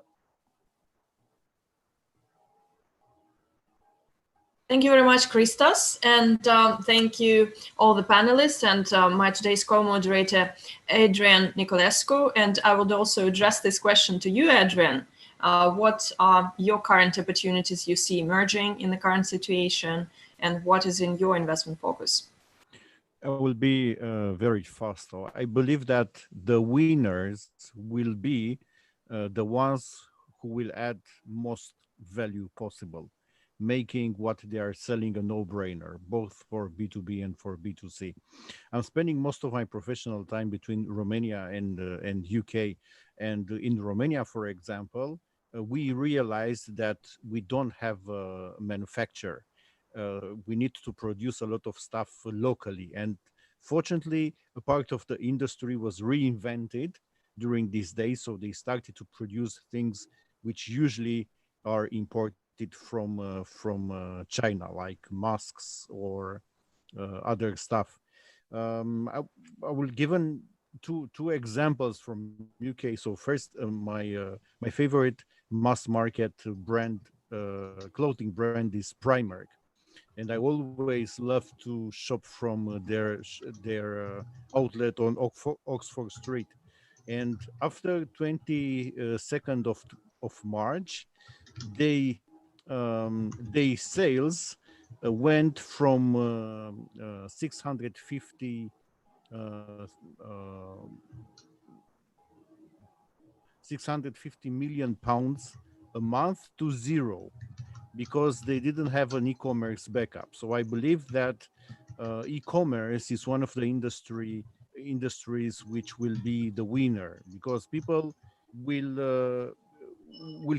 Thank you very much, Christos, and thank you all the panelists and my today's co-moderator, Adrian Niculescu. And I would also address this question to you, Adrian. What are your current opportunities you see emerging in the current situation, and what is in your investment focus? I will be very fast. I believe that the winners will be the ones who will add most value possible, making what they are selling a no-brainer, both for B2B and for B2C. I'm spending most of my professional time between Romania and UK. And in Romania, for example, we realized that we don't have a manufacturer. We need to produce a lot of stuff locally. And fortunately, a part of the industry was reinvented during these days. So they started to produce things which usually are imported from China, like masks or other stuff. I will give two examples from UK. So first, my favorite mass market brand, clothing brand, is Primark, and I always love to shop from their outlet on Oxford Street. And after 22nd of March, they sales went from 650 million pounds a month to zero, because they didn't have an e-commerce backup. So I believe that e-commerce is one of the industries which will be the winner, because people will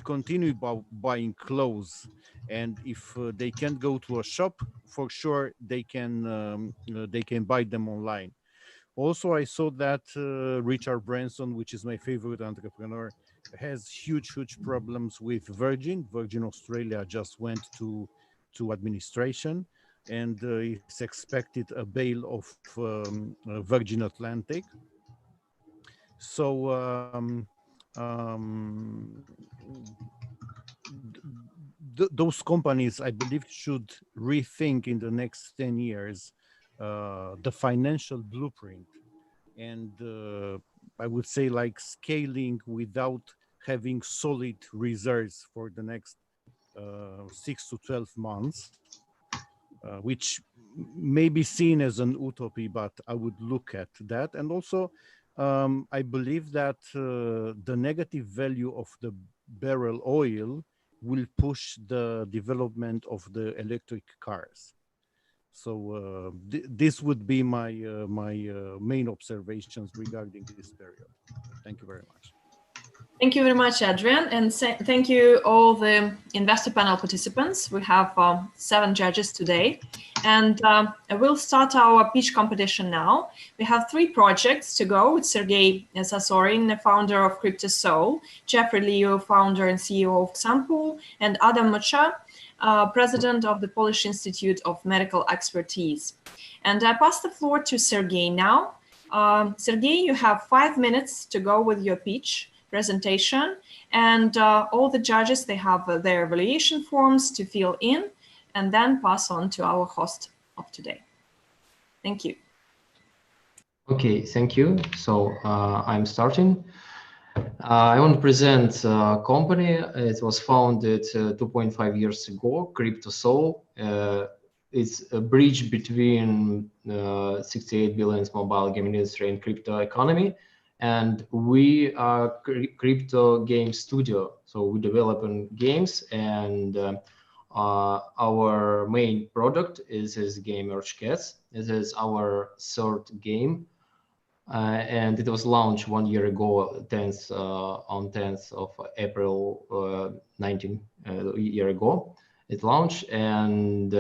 continue buying clothes, and if they can't go to a shop, for sure they can buy them online. Also, I saw that Richard Branson, which is my favorite entrepreneur, has huge problems with Virgin Australia just went to administration, and it's expected a bail of Virgin Atlantic. So those companies, I believe, should rethink in the next 10 years the financial blueprint, and I would say like scaling without having solid reserves for the next 6 to 12 months, which may be seen as an utopia, but I would look at that. And also, I believe that the negative value of the barrel oil will push the development of the electric cars. So this would be my main observations regarding this period. Thank you very much. Thank you very much, Adrian, and thank you all the investor panel participants. We have 7 judges today, and we'll start our pitch competition now. We have 3 projects to go with Sergei Sasorin, the founder of CryptoSoul, Jeffrey Liu, founder and CEO of Xampool, and Adam Mocha, president of the Polish Institute of Medical Expertise. And I pass the floor to Sergei now. Sergei, you have 5 minutes to go with your pitch presentation, and all the judges, they have their evaluation forms to fill in and then pass on to our host of today. Thank you. Okay, thank you. So I'm starting. I want to present a company. It was founded 2.5 years ago, CryptoSoul. It's a bridge between 68 billion mobile gaming industry and crypto economy. And we are crypto game studio. So we develop games, and our main product is this game Merge Cats. This is our 3rd game. And it was launched 1 year ago, on 10th of April, 19 year ago. It launched, and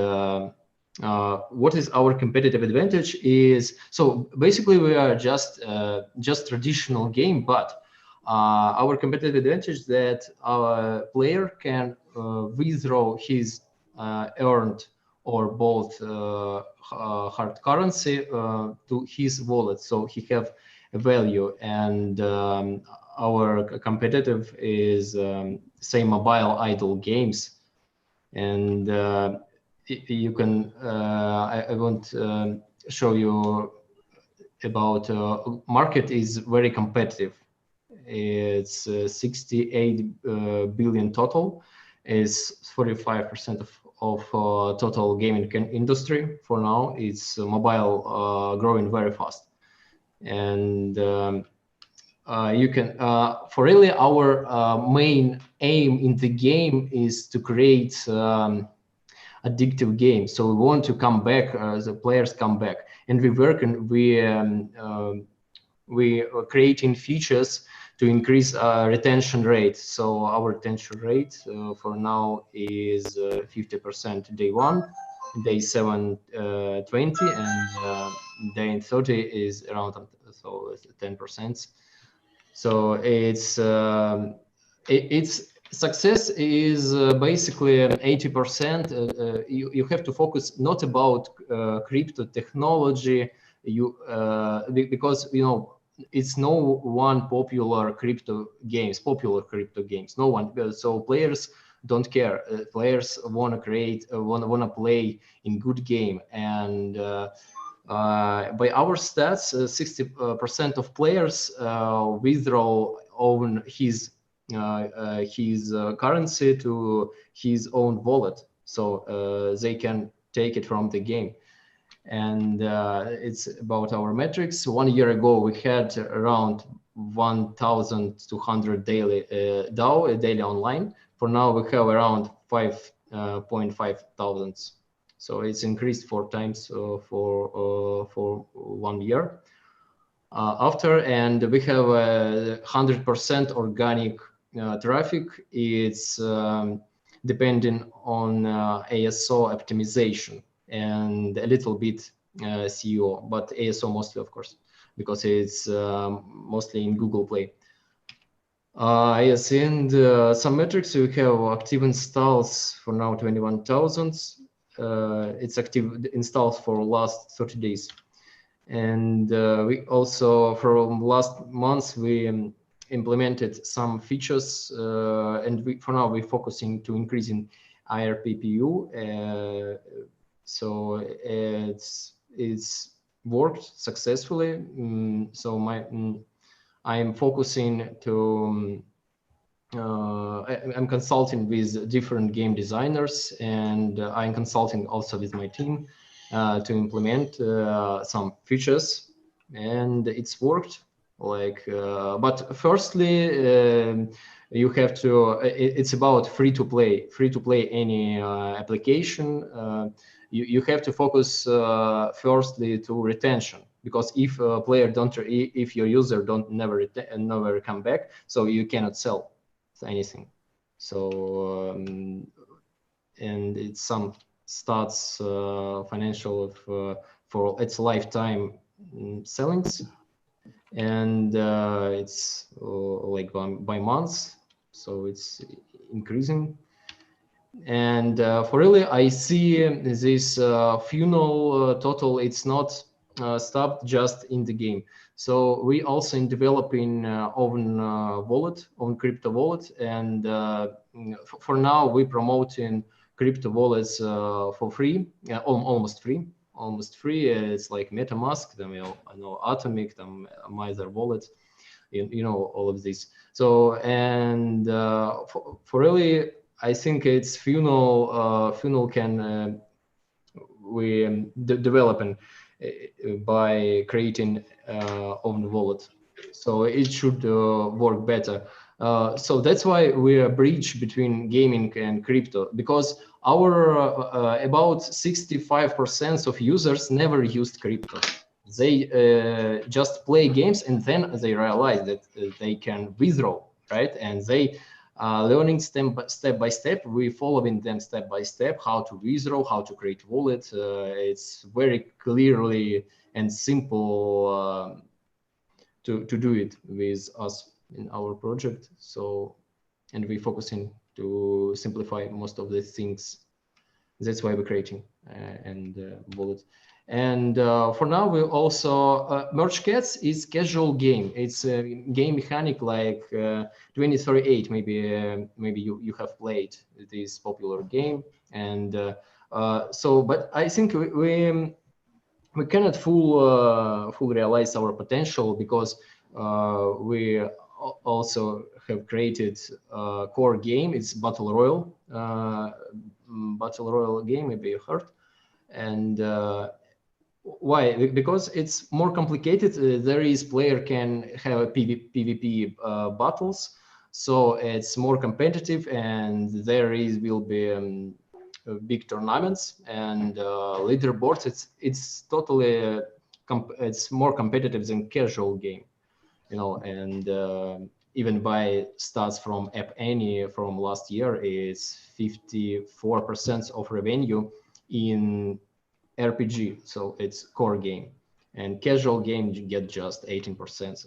what is our competitive advantage is, so basically we are just traditional game, but our competitive advantage is that our player can withdraw his earned or both hard currency to his wallet, so he have a value. And our competitive is say mobile idle games. And you can I want to show you about market is very competitive. It's 68 billion total, is 45% of total gaming industry. For now, it's mobile growing very fast. And you can for really our main aim in the game is to create addictive games. So we want to come back, the players come back, and we work and we are creating features to increase retention rate. So our retention rate for now is 50% day 1, day 7 20, and day 30 is around so 10%. So it's success is basically 80%. You have to focus not about crypto technology, because you know it's no one popular crypto games. No one. So players don't care. Players want to create, want to play in good game. And by our stats, 60% of players withdraw on his currency to his own wallet, so they can take it from the game. And it's about our metrics. 1 year ago, we had around 1,200 daily DAO, daily online. For now, we have around 5.5 thousands. So it's increased 4 times for 1 year. And we have 100% organic traffic. It's depending on ASO optimization and a little bit SEO, but ASO mostly, of course, because it's mostly in Google Play. Yes, and some metrics, we have active installs for now 21,000. It's active installs for last 30 days. And we also, from last month, we implemented some features, and for now we're focusing to increasing IRPPU. So it's worked successfully. So I'm focusing to I'm consulting with different game designers, and I'm consulting also with my team to implement some features, and it's worked. Like, but firstly, you have to. It's about free to play any application. You have to focus firstly to retention, because if a player if your user don't never come back, so you cannot sell anything. So and it's some stats financial of for its lifetime sellings, and it's like by months, so it's increasing. And for really, I see this funnel total. It's not stopped just in the game. So we also in developing own wallet, own crypto wallet, and for now we promoting crypto wallets for free, almost free. It's like MetaMask, I know Atomic, Maher wallet, you know, all of this. So and for really, I think it's funnel can we developing by creating own wallet, so it should work better. So that's why we're a bridge between gaming and crypto, because our about 65% of users never used crypto. They just play games, and then they realize that they can withdraw, right? And they learning step by step. We following them step by step how to withdraw, how to create wallet. It's very clearly and simple to do it with us in our project. So, and we focusing to simplify most of the things. That's why we're creating wallet. And for now, we also Merge Cats is casual game. It's a game mechanic like 2038. Maybe you have played this popular game. And so, but I think we cannot full realize our potential, because we also have created a core game. It's battle royale game. Maybe you heard. And why? Because it's more complicated. There is player can have PvP battles, so it's more competitive, and there will be big tournaments and leaderboards. It's totally it's more competitive than casual game, you know. And even by stats from App Annie from last year, is 54% of revenue in RPG, so it's core game, and casual game you get just 18%.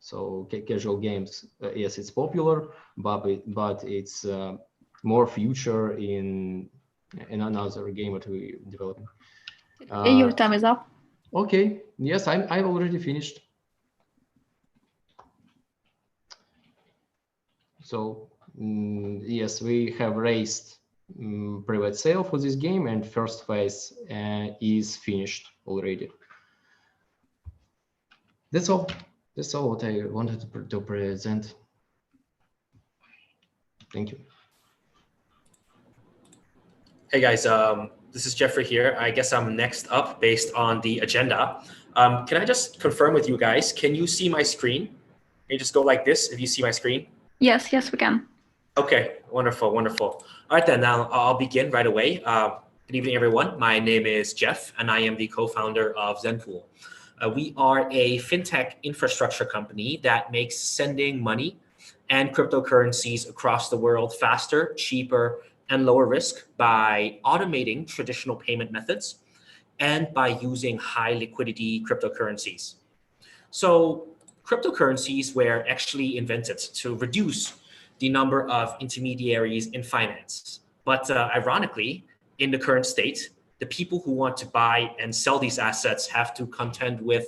So casual games, yes, it's popular, but it's more future in another game that we developing. Your time is up. Okay, yes, I've already finished. So yes, we have raised private sale for this game, and first phase is finished already. That's all what I wanted to present. Thank you. Hey guys, this is Jeffrey here. I guess I'm next up based on the agenda. Can I just confirm with you guys, can you see my screen? Can you just go like this if you see my screen? Yes, we can. Okay, wonderful. All right, then now I'll begin right away. Good evening, everyone. My name is Jeff, and I am the co-founder of Zenpool. We are a fintech infrastructure company that makes sending money and cryptocurrencies across the world faster, cheaper, and lower risk by automating traditional payment methods and by using high liquidity cryptocurrencies. So cryptocurrencies were actually invented to reduce the number of intermediaries in finance. But ironically, in the current state, the people who want to buy and sell these assets have to contend with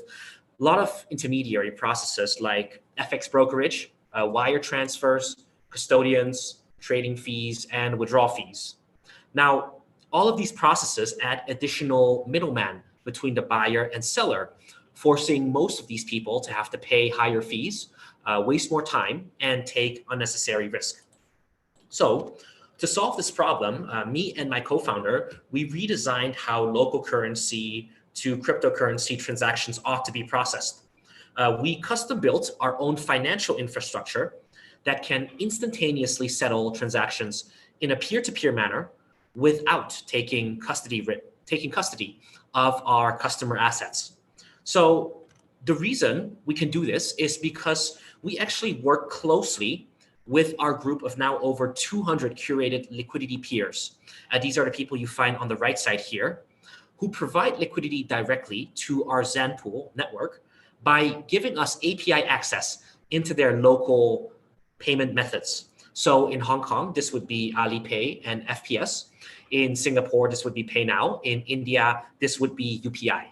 a lot of intermediary processes like FX brokerage, wire transfers, custodians, trading fees, and withdrawal fees. Now, all of these processes add additional middlemen between the buyer and seller, forcing most of these people to have to pay higher fees, waste more time, and take unnecessary risk. So to solve this problem, me and my co-founder, we redesigned how local currency to cryptocurrency transactions ought to be processed. We custom built our own financial infrastructure that can instantaneously settle transactions in a peer-to-peer manner without taking custody of our customer assets. So the reason we can do this is because we actually work closely with our group of now over 200 curated liquidity peers. These are the people you find on the right side here, who provide liquidity directly to our Zenpool network by giving us API access into their local payment methods. So in Hong Kong, this would be Alipay and FPS. In Singapore, this would be PayNow. In India, this would be UPI.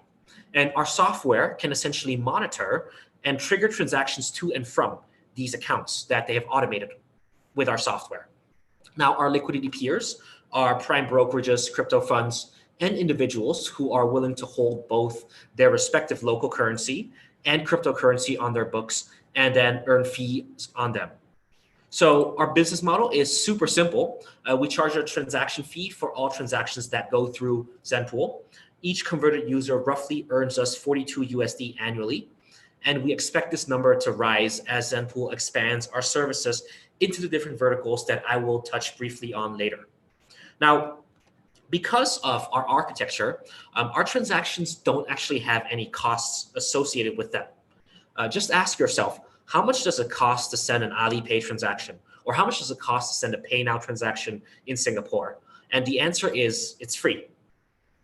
And our software can essentially monitor and trigger transactions to and from these accounts that they have automated with our software. Now, our liquidity peers are prime brokerages, crypto funds, and individuals who are willing to hold both their respective local currency and cryptocurrency on their books and then earn fees on them. So our business model is super simple. We charge a transaction fee for all transactions that go through Zenpool. Each converted user roughly earns us 42 USD annually. And we expect this number to rise as Zenpool expands our services into the different verticals that I will touch briefly on later. Now, because of our architecture, our transactions don't actually have any costs associated with them. Just ask yourself, how much does it cost to send an Alipay transaction? Or how much does it cost to send a PayNow transaction in Singapore? And the answer is, it's free.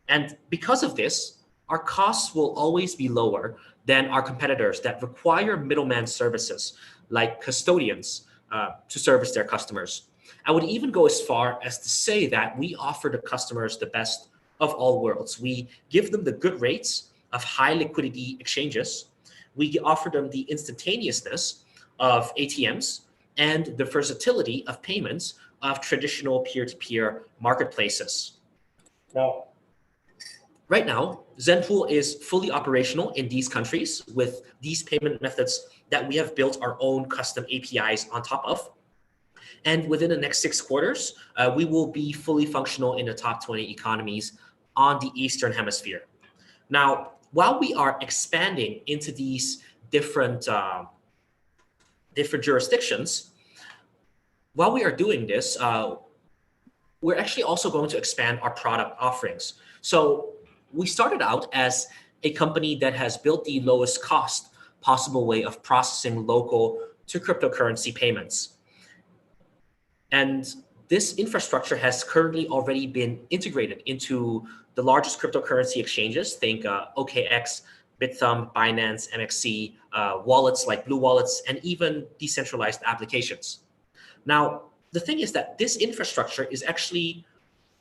And because of this, our costs will always be lower than our competitors that require middleman services like custodians to service their customers. I would even go as far as to say that we offer the customers the best of all worlds. We give them the good rates of high liquidity exchanges. We offer them the instantaneousness of ATMs and the versatility of payments of traditional peer-to-peer marketplaces. Now, right now, Zenpool is fully operational in these countries with these payment methods that we have built our own custom APIs on top of. And within the next 6 quarters, we will be fully functional in the top 20 economies on the Eastern Hemisphere. Now, while we are expanding into these different jurisdictions, while we are doing this, we're actually also going to expand our product offerings. So we started out as a company that has built the lowest cost possible way of processing local to cryptocurrency payments. And this infrastructure has currently already been integrated into the largest cryptocurrency exchanges. Think OKX, Bithumb, Binance, MXC, wallets like Blue Wallets, and even decentralized applications. Now, the thing is that this infrastructure is actually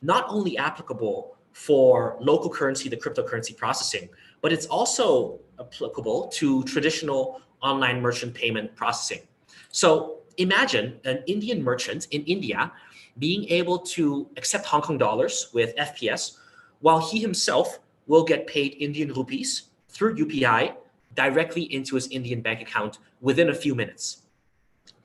not only applicable for local currency, the cryptocurrency processing, but it's also applicable to traditional online merchant payment processing. So imagine an Indian merchant in India being able to accept Hong Kong dollars with FPS, while he himself will get paid Indian rupees through UPI directly into his Indian bank account within a few minutes.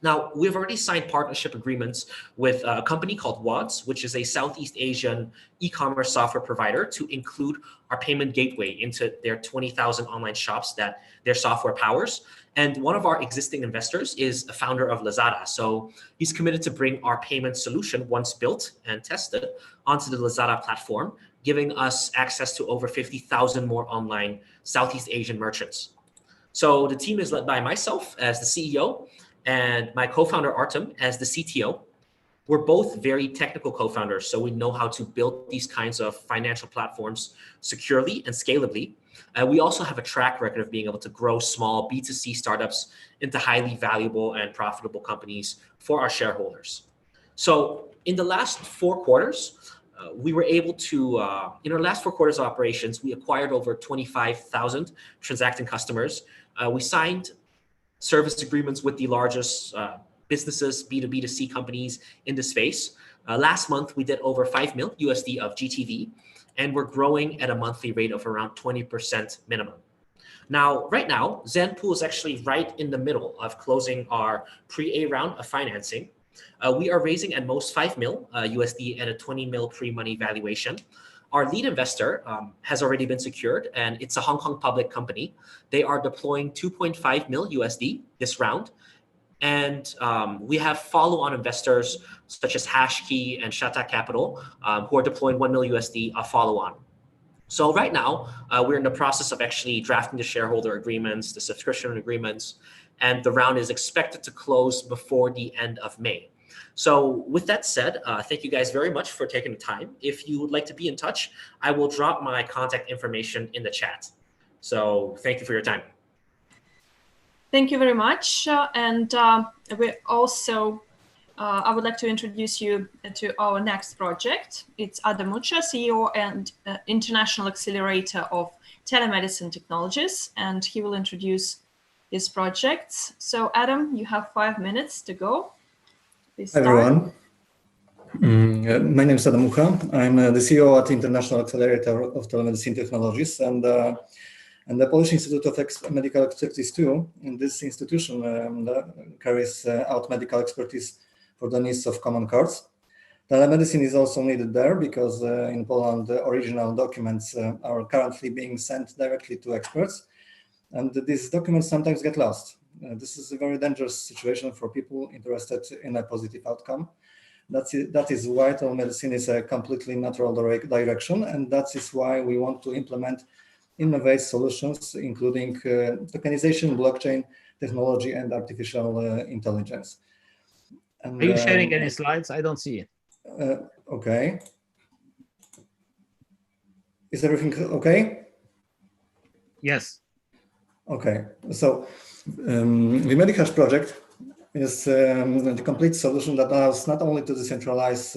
Now, we've already signed partnership agreements with a company called WADS, which is a Southeast Asian e-commerce software provider, to include our payment gateway into their 20,000 online shops that their software powers. And one of our existing investors is a founder of Lazada. So he's committed to bring our payment solution, once built and tested, onto the Lazada platform, giving us access to over 50,000 more online Southeast Asian merchants. So the team is led by myself as the CEO, and my co-founder Artem as the CTO. We're both very technical co-founders, so we know how to build these kinds of financial platforms securely and scalably. We also have a track record of being able to grow small B2C startups into highly valuable and profitable companies for our shareholders. So in the last 4 quarters, we were able to, in our last 4 quarters of operations, we acquired over 25,000 transacting customers. We signed service agreements with the largest businesses, B2B2C companies in the space. Last month, we did over $5 million USD of GTV, and we're growing at a monthly rate of around 20% minimum. Now, right now, Zenpool is actually right in the middle of closing our pre-A round of financing. We are raising at most $5 million USD at a $20 million pre-money valuation. Our lead investor has already been secured, and it's a Hong Kong public company. They are deploying $2.5 million USD this round. And we have follow-on investors such as Hashkey and Shata Capital who are deploying $1 million USD of follow-on. So right now, we're in the process of actually drafting the shareholder agreements, the subscription agreements, and the round is expected to close before the end of May. So with that said, thank you guys very much for taking the time. If you would like to be in touch, I will drop my contact information in the chat. So thank you for your time. Thank you very much. And we also, I would like to introduce you to our next project. It's Adam Mucha, CEO and International Accelerator of Telemedicine Technologies, and he will introduce his projects. So Adam, you have 5 minutes to go. Please start. Hi everyone. My name is Adam Mucha. I'm the CEO at International Accelerator of Telemedicine Technologies and the Polish Institute of Medical Expertise too. And this institution carries out medical expertise for the needs of common cards. Telemedicine is also needed there because in Poland, the original documents are currently being sent directly to experts. And these documents sometimes get lost. This is a very dangerous situation for people interested in a positive outcome. That is why telemedicine is a completely natural direction. And that is why we want to implement innovative solutions, including tokenization, blockchain technology, and artificial intelligence. And, are you sharing any slides? I don't see it. Okay. Is everything okay? Yes. Okay. So the Medicash project is the complete solution that allows not only to decentralize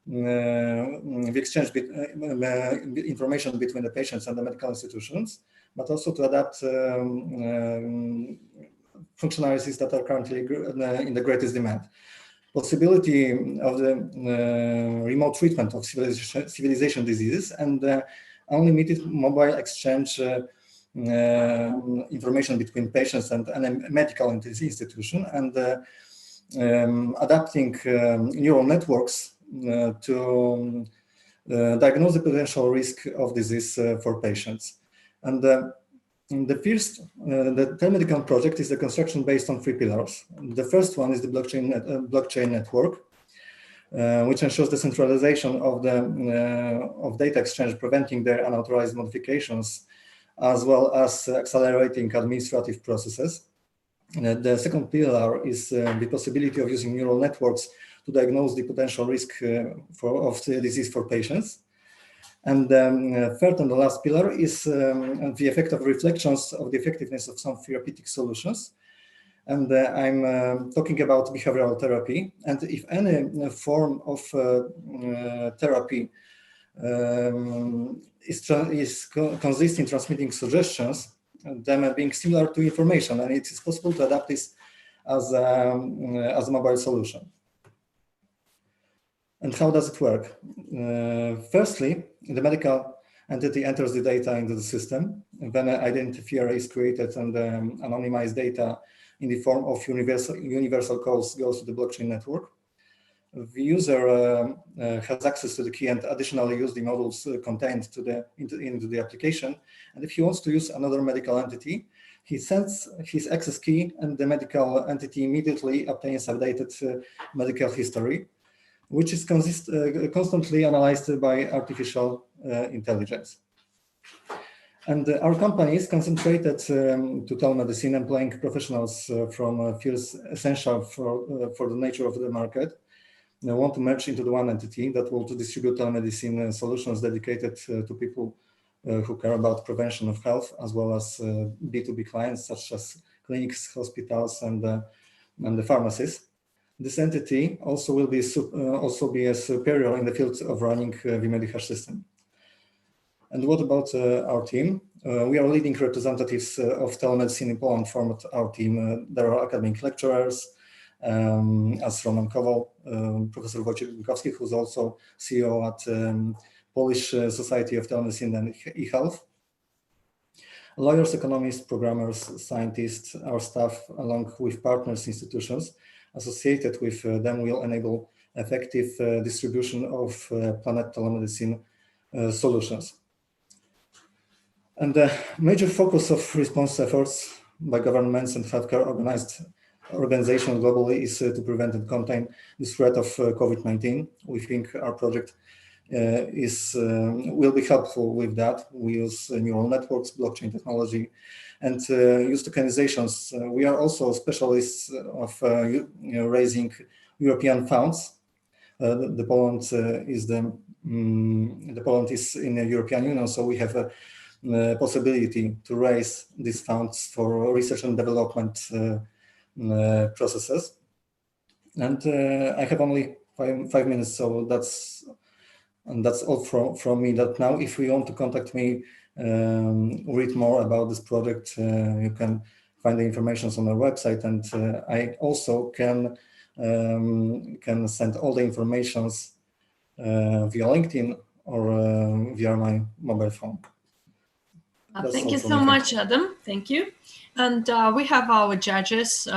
the exchange information between the patients and the medical institutions, but also to adapt functionalities that are currently in the greatest demand. Possibility of the remote treatment of civilization diseases and unlimited mobile exchange information between patients and a medical institution, and adapting neural networks to diagnose the potential risk of disease for patients. And the first, the telemedicine project is the construction based on 3 pillars. The first one is the blockchain network, which ensures the centralization of data exchange, preventing their unauthorized modifications, as well as accelerating administrative processes. The second pillar is the possibility of using neural networks to diagnose the potential risk of the disease for patients. And third and the last pillar is the effect of reflections of the effectiveness of some therapeutic solutions. And I'm talking about behavioral therapy. And if any form of therapy consists in transmitting suggestions, them being similar to information, and it is possible to adapt this as a mobile solution. And how does it work? Firstly, the medical entity enters the data into the system, and then an identifier is created, and anonymized data in the form of universal codes goes to the blockchain network. The user has access to the key and additionally use the modules contained into the application. And if he wants to use another medical entity, he sends his access key, and the medical entity immediately obtains updated medical history, which is constantly analyzed by artificial intelligence. And our company is concentrated to telemedicine, employing professionals from fields essential for the nature of the market. want to merge into the one entity that will distribute telemedicine solutions dedicated to people who care about prevention of health, as well as B2B clients such as clinics, hospitals, and the pharmacies. This entity also will be a superior in the field of running the Medicash system. And what about our team? We are leading representatives of telemedicine in Poland from our team. There are academic lecturers, as Roman Kowal, Professor Wojciech Bukowski, who's also CEO at Polish Society of Telemedicine and e-Health. Lawyers, economists, programmers, scientists, our staff, along with partners institutions associated with them, will enable effective distribution of Planet Telemedicine solutions. And the major focus of response efforts by governments and healthcare organizations globally is to prevent and contain the threat of COVID-19. We think our project will be helpful with that. We use neural networks, blockchain technology, and use tokenizations. We are also specialists of raising European funds. The Poland is in the European Union, so we have a possibility to raise these funds for research and development processes. And I have only 5 minutes, so that's all from me. That now, if you want to contact me, read more about this project, you can find the information on our website, and I also can send all the informations via LinkedIn or via my mobile phone. Thank you so much, Adam. Thank you. And we have our judges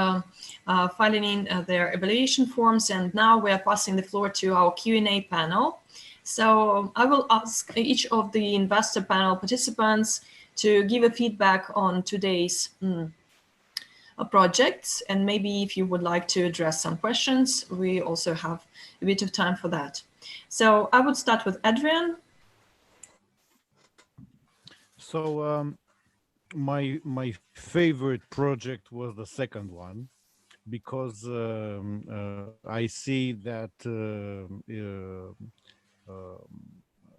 filling in their evaluation forms, and now we are passing the floor to our Q&A panel. So I will ask each of the investor panel participants to give a feedback on today's projects, and maybe if you would like to address some questions, we also have a bit of time for that. So I would start with Adrian. So my favorite project was the second one, because I see that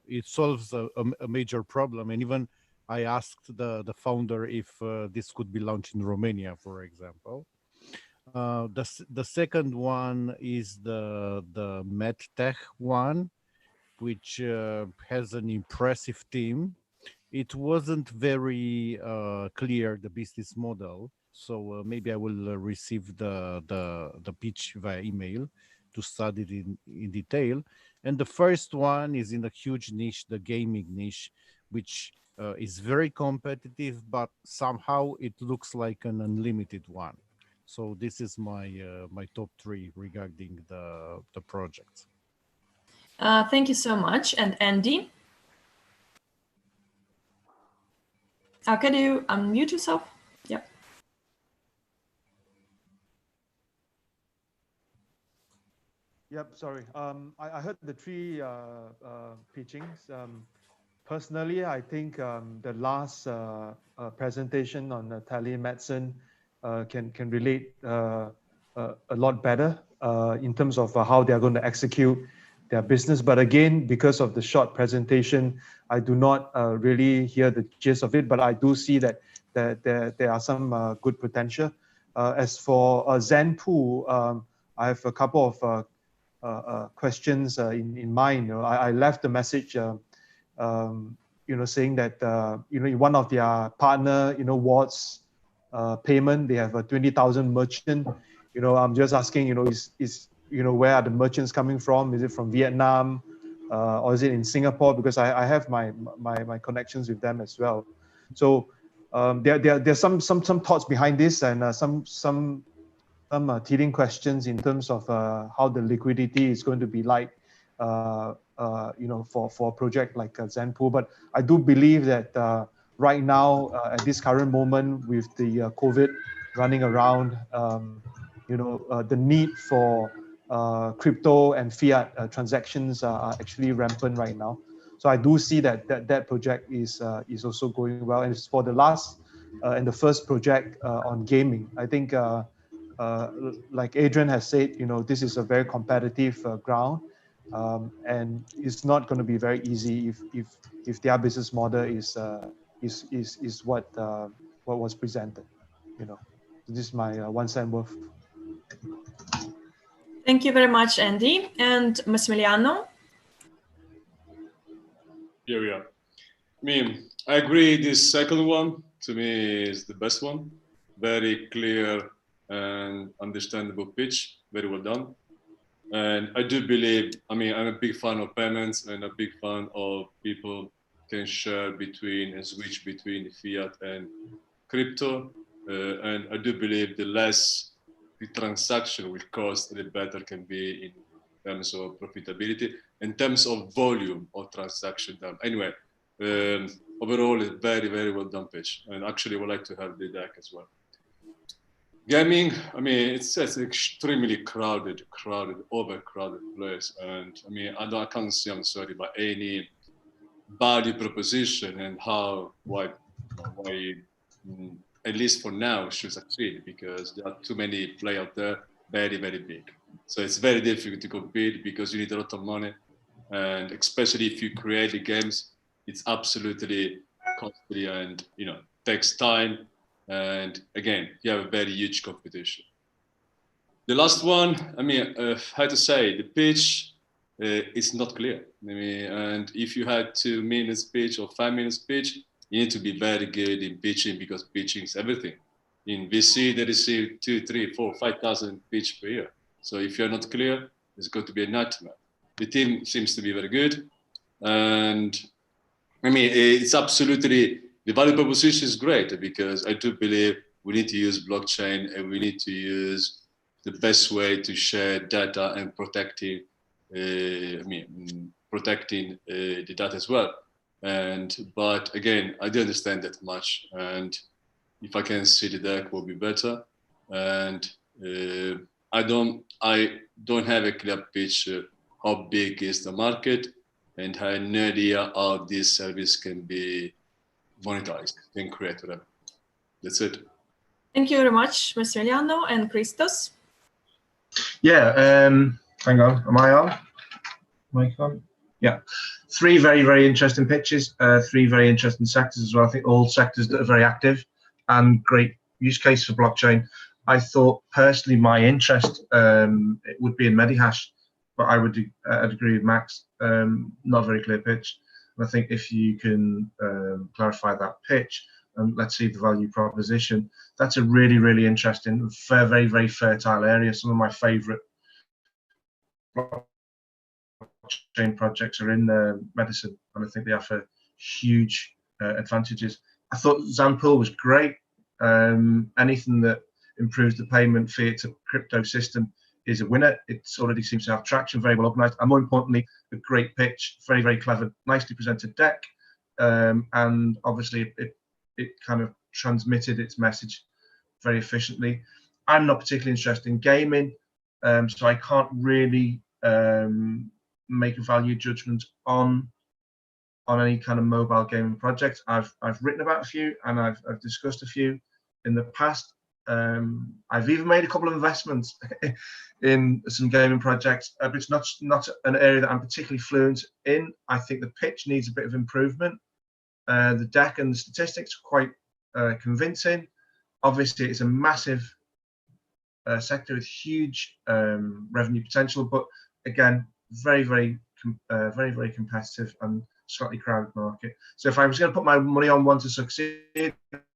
it solves a major problem. And even I asked the founder if this could be launched in Romania, for example. The second one is the MedTech one, which has an impressive team. It wasn't very clear, the business model, so maybe I will receive the pitch via email to study it in detail. And the first one is in a huge niche, the gaming niche, which is very competitive, but somehow it looks like an unlimited one. So this is my my top 3 regarding the projects. Thank you so much. And Andy? Can you unmute yourself? Yeah. Yep, sorry. I heard the 3 pitchings. Personally, I think the last presentation on telemedicine can relate a lot better in terms of how they are going to execute their business. But again, because of the short presentation, I do not really hear the gist of it, but I do see that there are some good potential. As for Zenpool, I have a couple of questions in mind. I left a message, saying that one of their partner, Watts payment, they have a 20,000 merchant. I'm just asking, is where are the merchants coming from? Is it from Vietnam, or is it in Singapore? Because I have my connections with them as well. So there's some thoughts behind this, and some teething questions in terms of how the liquidity is going to be like, for a project like Zenpool. But I do believe that right now, at this current moment, with the COVID running around, the need for crypto and fiat transactions are actually rampant right now. So I do see that project is also going well. And it's for the last and the first project on gaming. I think like Adrian has said, this is a very competitive ground, and it's not going to be very easy if their business model is what was presented. This is my 1 cent worth. Thank you very much, Andy. And Massimiliano? Here we are. I agree this second one, to me, is the best one. Very clear and understandable pitch, very well done. And I do believe, I'm a big fan of payments and a big fan of people can share between and switch between fiat and crypto. And I do believe the less the transaction will cost, the better can be in terms of profitability, in terms of volume of transaction done. Anyway, overall, it's very, very well done pitch. And actually, I would like to have the deck as well. Gaming, it's an extremely crowded, overcrowded place. And I can't see, I'm sorry, but any value proposition and why at least for now, should succeed, because there are too many players out there, very, very big. So it's very difficult to compete because you need a lot of money. And especially if you create the games, it's absolutely costly and, takes time. And again, you have a very huge competition. The last one, I had to say, the pitch is not clear. And if you had 2 minutes pitch or 5 minutes pitch, you need to be very good in pitching, because pitching is everything. In VC, they receive 2, 3, 4, 5,000 pitch per year. So if you're not clear, it's going to be a nightmare. The team seems to be very good. And it's absolutely, the value proposition is great, because I do believe we need to use blockchain and we need to use the best way to share data and protecting the data as well. But again, I don't understand that much, and if I can see the deck, will be better. And I don't have a clear picture how big is the market, and I have no idea how this service can be monetized and create revenue. That's it. Thank you very much, Massimiliano and Christos. Yeah, hang on, am I on? Mic on? Yeah, 3 very, very interesting pitches, 3 very interesting sectors as well. I think all sectors that are very active and great use case for blockchain. I thought personally my interest it would be in Medihash, but I would I'd agree with Max, not a very clear pitch. And I think if you can clarify that pitch and let's see the value proposition, that's a really, really interesting, very, very fertile area. Some of my favorite blockchain projects are in medicine, and I think they offer huge advantages. I thought Zanpool was great. Anything that improves the payment fiat to crypto system is a winner. It already seems to have traction, very well organized, and more importantly, a great pitch, very, very clever, nicely presented deck, and obviously it kind of transmitted its message very efficiently. I'm not particularly interested in gaming, so I can't really make a value judgment on any kind of mobile gaming project. I've written about a few, and I've discussed a few in the past. I've even made a couple of investments in some gaming projects, but it's not an area that I'm particularly fluent in. I think the pitch needs a bit of improvement. The deck and the statistics are quite convincing. Obviously, it's a massive sector with huge revenue potential, but again, very, very competitive and slightly crowded market. So if I was going to put my money on one to succeed,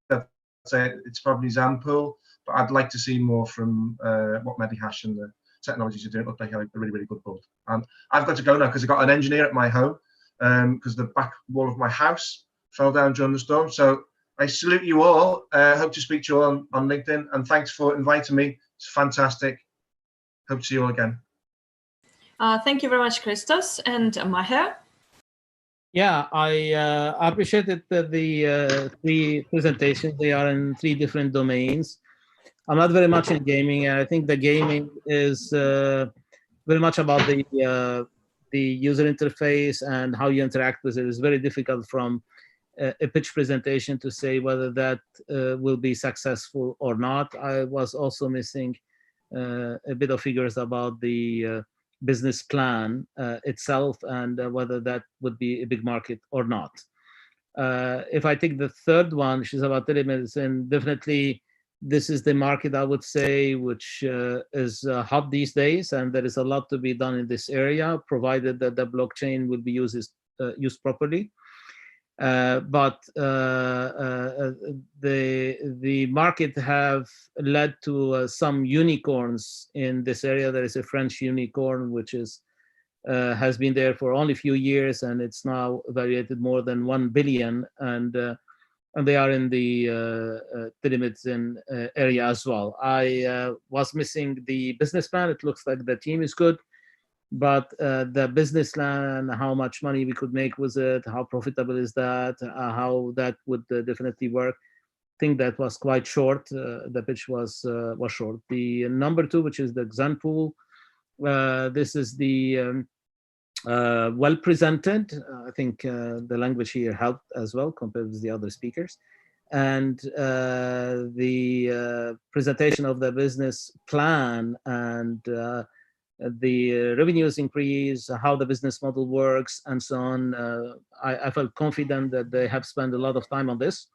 I'd say it's probably Zanpool, but I'd like to see more from what Medihash and the technologies are doing. It looked like a really, really good board. And I've got to go now because I've got an engineer at my home because the back wall of my house fell down during the storm. So I salute you all. Hope to speak to you all on LinkedIn, and thanks for inviting me. It's fantastic. Hope to see you all again. Thank you very much, Christos. And Maher? Yeah, I appreciated the 3 presentations. They are in 3 different domains. I'm not very much in gaming, and I think the gaming is very much about the user interface and how you interact with it. It's very difficult from a pitch presentation to say whether that will be successful or not. I was also missing a bit of figures about the business plan itself and whether that would be a big market or not. If I take the third one, which is about telemedicine, definitely this is the market, I would say, which is hot these days, and there is a lot to be done in this area, provided that the blockchain will be used properly. But the market have led to some unicorns in this area. There is a French unicorn which is has been there for only a few years, and it's now evaluated more than 1 billion, and they are in the telemedicine area as well. I was missing the business plan. It looks like the team is good, but the business plan, how much money we could make with it, how profitable is that, how that would definitely work, I think that was quite short. The pitch was short. The number 2, which is the exam pool, this is the well presented. I think the language here helped as well compared with the other speakers. And the presentation of the business plan and the revenues increase, how the business model works, and so on. I felt confident that they have spent a lot of time on this.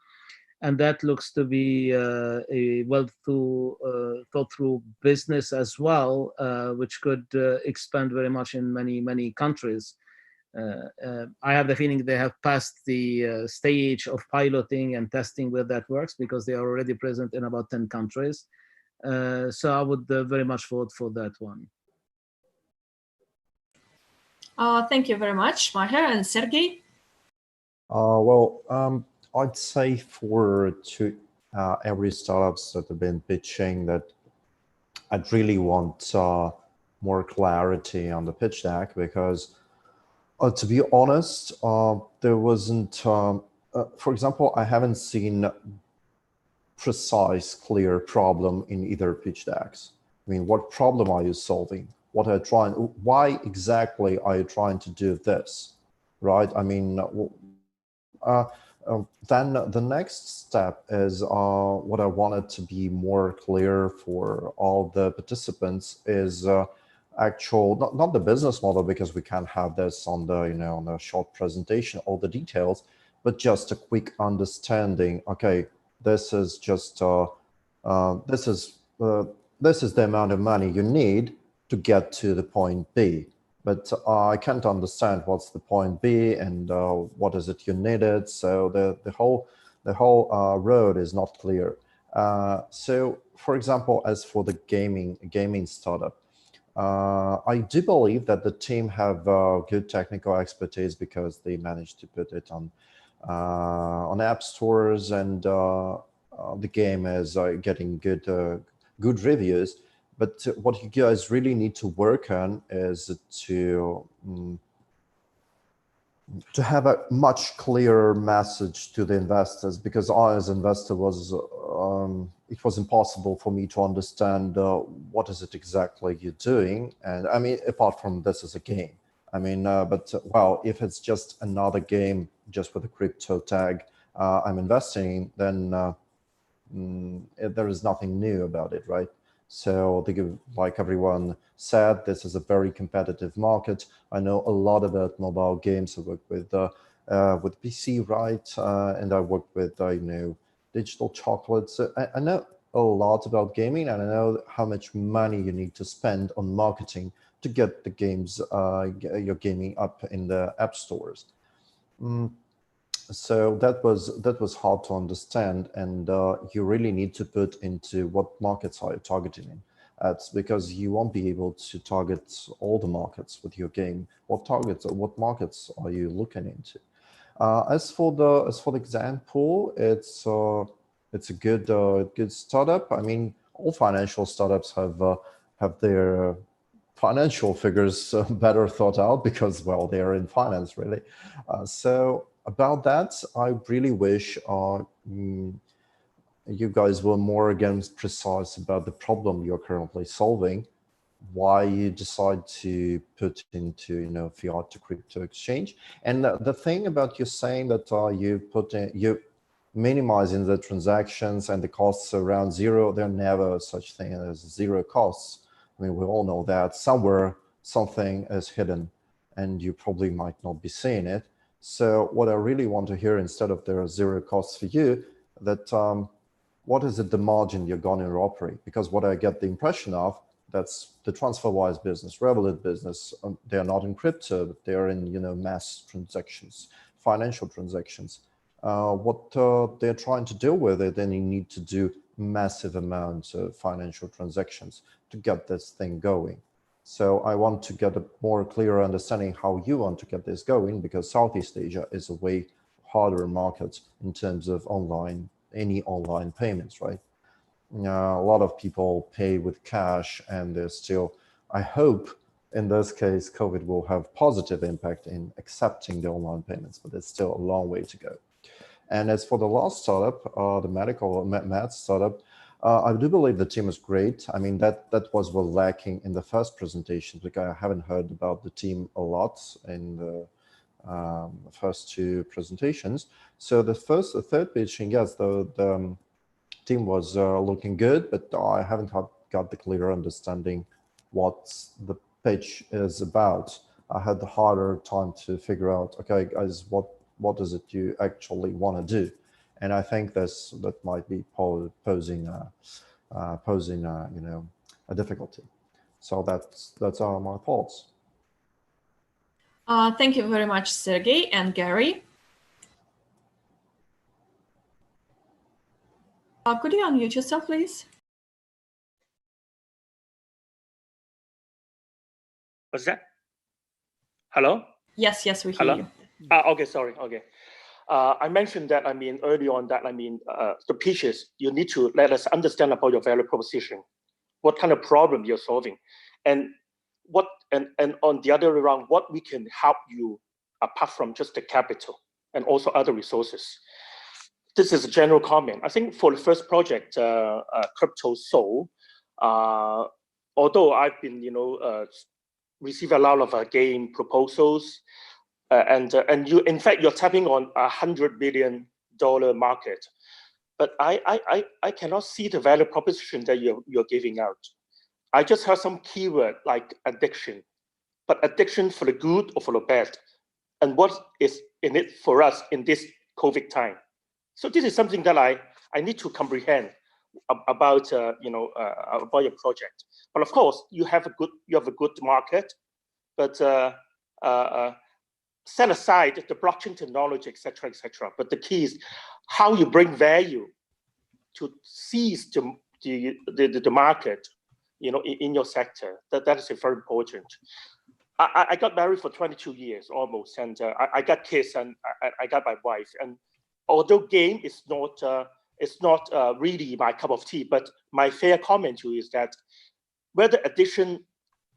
And that looks to be a well thought through business as well, which could expand very much in many countries. I have the feeling they have passed the stage of piloting and testing where that works, because they are already present in about 10 countries. So I would very much vote for that one. Thank you very much, Maher. And Sergei? I'd say for every startups that have been pitching that I'd really want more clarity on the pitch deck, because to be honest, there wasn't, for example, I haven't seen precise, clear problem in either pitch decks. I mean, what problem are you solving? What are you trying? Why exactly are you trying to do this? Right? I mean, then the next step is what I wanted to be more clear for all the participants is actual, not the business model, because we can't have this on the on a short presentation, all the details, but just a quick understanding. Okay, this is just this is the amount of money you need to get to the point B. But I can't understand what's the point B and what is it you needed. So the whole road is not clear. So, for example, as for the gaming startup, I do believe that the team have good technical expertise, because they managed to put it on app stores, and the game is getting good reviews. But what you guys really need to work on is to have a much clearer message to the investors, because I, as an investor, was it was impossible for me to understand what is it exactly you're doing. And I mean, apart from this is a game. I mean, but well, if it's just another game just with a crypto tag I'm investing in, then there is nothing new about it, right? So like everyone said, this is a very competitive market. I know a lot about mobile games. I work with PC, right? And I work with digital chocolates. I know a lot about gaming, and I know how much money you need to spend on marketing to get the games, your gaming up in the app stores. So that was hard to understand, and you really need to put into what markets are you targeting in. That's because you won't be able to target all the markets with your game. What markets are you looking into? As for the exam pool, it's a good startup. I mean, all financial startups have their financial figures better thought out, because, well, they are in finance, really. So about that, I really wish you guys were more precise about the problem you're currently solving, why you decide to put into fiat to crypto exchange. And the thing about you saying that minimizing the transactions and the costs around zero. There are never such thing as zero costs. I mean, we all know that somewhere something is hidden and you probably might not be seeing it. So what I really want to hear, instead of there are zero costs for you, that what is it, the margin you're going to operate? Because what I get the impression of, that's the TransferWise business, Revolut business. They're not in crypto, but they're in, mass transactions, financial transactions. What they're trying to deal with it, then you need to do massive amounts of financial transactions to get this thing going. So I want to get a more clearer understanding how you want to get this going, because Southeast Asia is a way harder market in terms of any online payments, right? A lot of people pay with cash, and there's still, I hope in this case, COVID will have positive impact in accepting the online payments, but there's still a long way to go. And as for the last startup, the medical med startup, I do believe the team is great. I mean, that was well lacking in the first presentation, because I haven't heard about the team a lot in the first two presentations. So the third pitching, yes, the team was looking good, but I haven't got the clear understanding what the pitch is about. I had the harder time to figure out, okay, guys, what is it you actually want to do? And I think that might be posing a difficulty. So that's my thoughts. Thank you very much, Sergei and Gary. Could you unmute yourself, please? What's that? Hello? Yes, we hear you. Okay, sorry. Okay. I mentioned that, early on that, the pitches, you need to let us understand about your value proposition, what kind of problem you're solving, and on the other way around, what we can help you apart from just the capital and also other resources. This is a general comment. I think for the first project, Crypto Soul, although I've been, receive a lot of game proposals, and you, in fact, you're tapping on $100 billion market, but I cannot see the value proposition that you're giving out. I just heard some keyword like addiction, but addiction for the good or for the bad, and what is in it for us in this COVID time. So this is something that I need to comprehend about about your project. But of course, you have a good market, but set aside the blockchain technology, etc., etc. But the key is how you bring value to seize the market, in your sector. That is very important. I got married for 22 years almost, and I got kids, and I got my wife. And although game is not really my cup of tea, but my fair comment to you is that whether addiction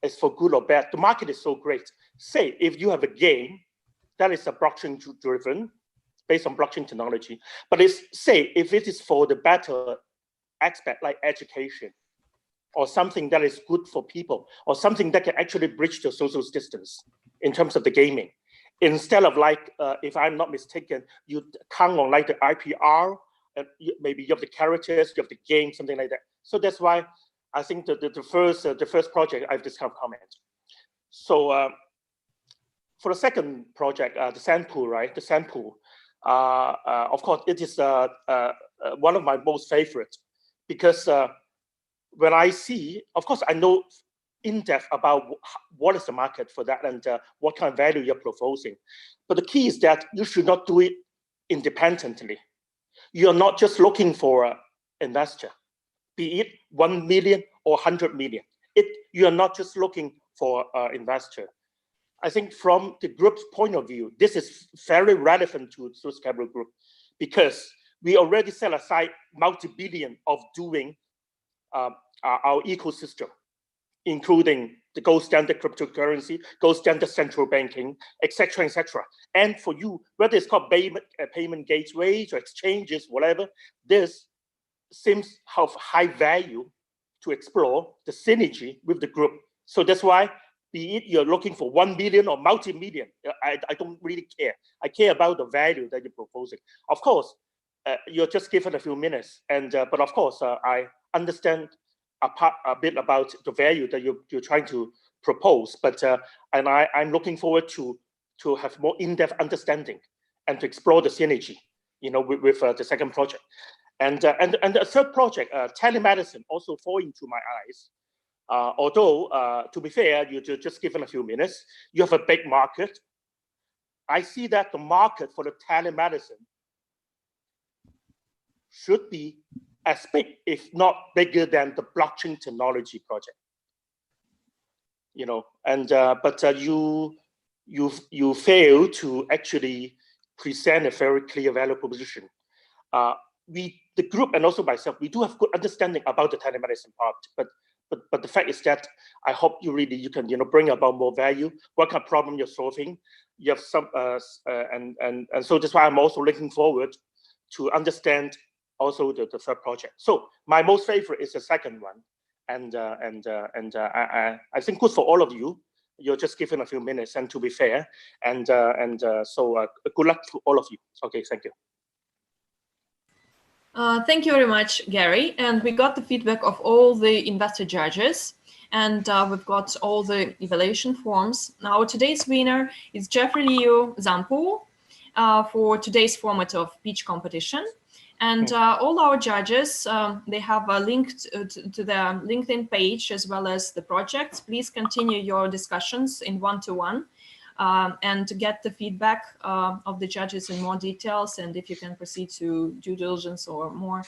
is for good or bad, the market is so great. Say if you have a game that is a blockchain driven, based on blockchain technology, but say if it is for the better aspect like education, or something that is good for people, or something that can actually bridge the social distance in terms of the gaming. Instead of if I'm not mistaken, you count on the IPR, and maybe you have the characters, you have the game, something like that. So that's why I think the first project I've discovered comment. So for the second project, the sand pool, right? The sand pool, of course, it is one of my most favorite, because when I see, of course, I know in depth about what is the market for that and what kind of value you're proposing. But the key is that you should not do it independently. You're not just looking for an investor, be it 1 million or 100 million. You are not just looking for an investor. I think from the group's point of view, this is very relevant to Capital Group, because we already set aside multi-billion of doing our ecosystem, including the gold standard cryptocurrency, gold standard central banking, etc., etc. And for you, whether it's called payment gateways or exchanges, whatever, this seems of high value to explore the synergy with the group. So that's why, be it you're looking for 1 million or multi-million, I don't really care. I care about the value that you're proposing. Of course, you're just given a few minutes, and but of course, I understand a bit about the value that you're trying to propose, but and I'm looking forward to have more in-depth understanding and to explore the synergy, with the second project, and the third project, telemedicine, also fall into my eyes. Although, to be fair, you're just given a few minutes, you have a big market. I see that the market for the telemedicine should be as big, if not bigger, than the blockchain technology project. But you fail to actually present a very clear value proposition. The group and also myself, we do have good understanding about the telemedicine part, but the fact is that I hope you can bring about more value. What kind of problem you're solving? You have some and so that's why I'm also looking forward to understand also the third project. So my most favorite is the second one, and I think good for all of you. You're just given a few minutes, and to be fair, so good luck to all of you. Okay, thank you. Thank you very much, Gary. And we got the feedback of all the investor judges, and we've got all the evaluation forms. Now, today's winner is Jeffrey Liu Zampu for today's format of pitch competition. And all our judges, they have a link to their LinkedIn page as well as the projects. Please continue your discussions in one-to-one. And to get the feedback of the judges in more details, and if you can proceed to due diligence or more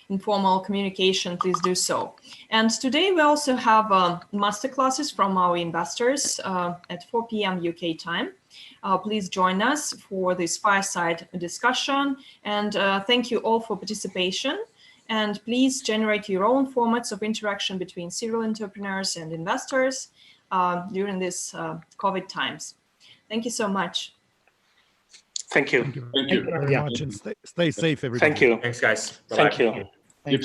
informal communication, please do so. And today we also have masterclasses from our investors at 4 p.m. UK time. Please join us for this fireside discussion, and thank you all for participation. And please generate your own formats of interaction between serial entrepreneurs and investors during this COVID times. Thank you so much. Thank you. Thank you very much, and stay safe, everybody. Thank you. Thanks, guys. Bye-bye. Thank you. Thank you.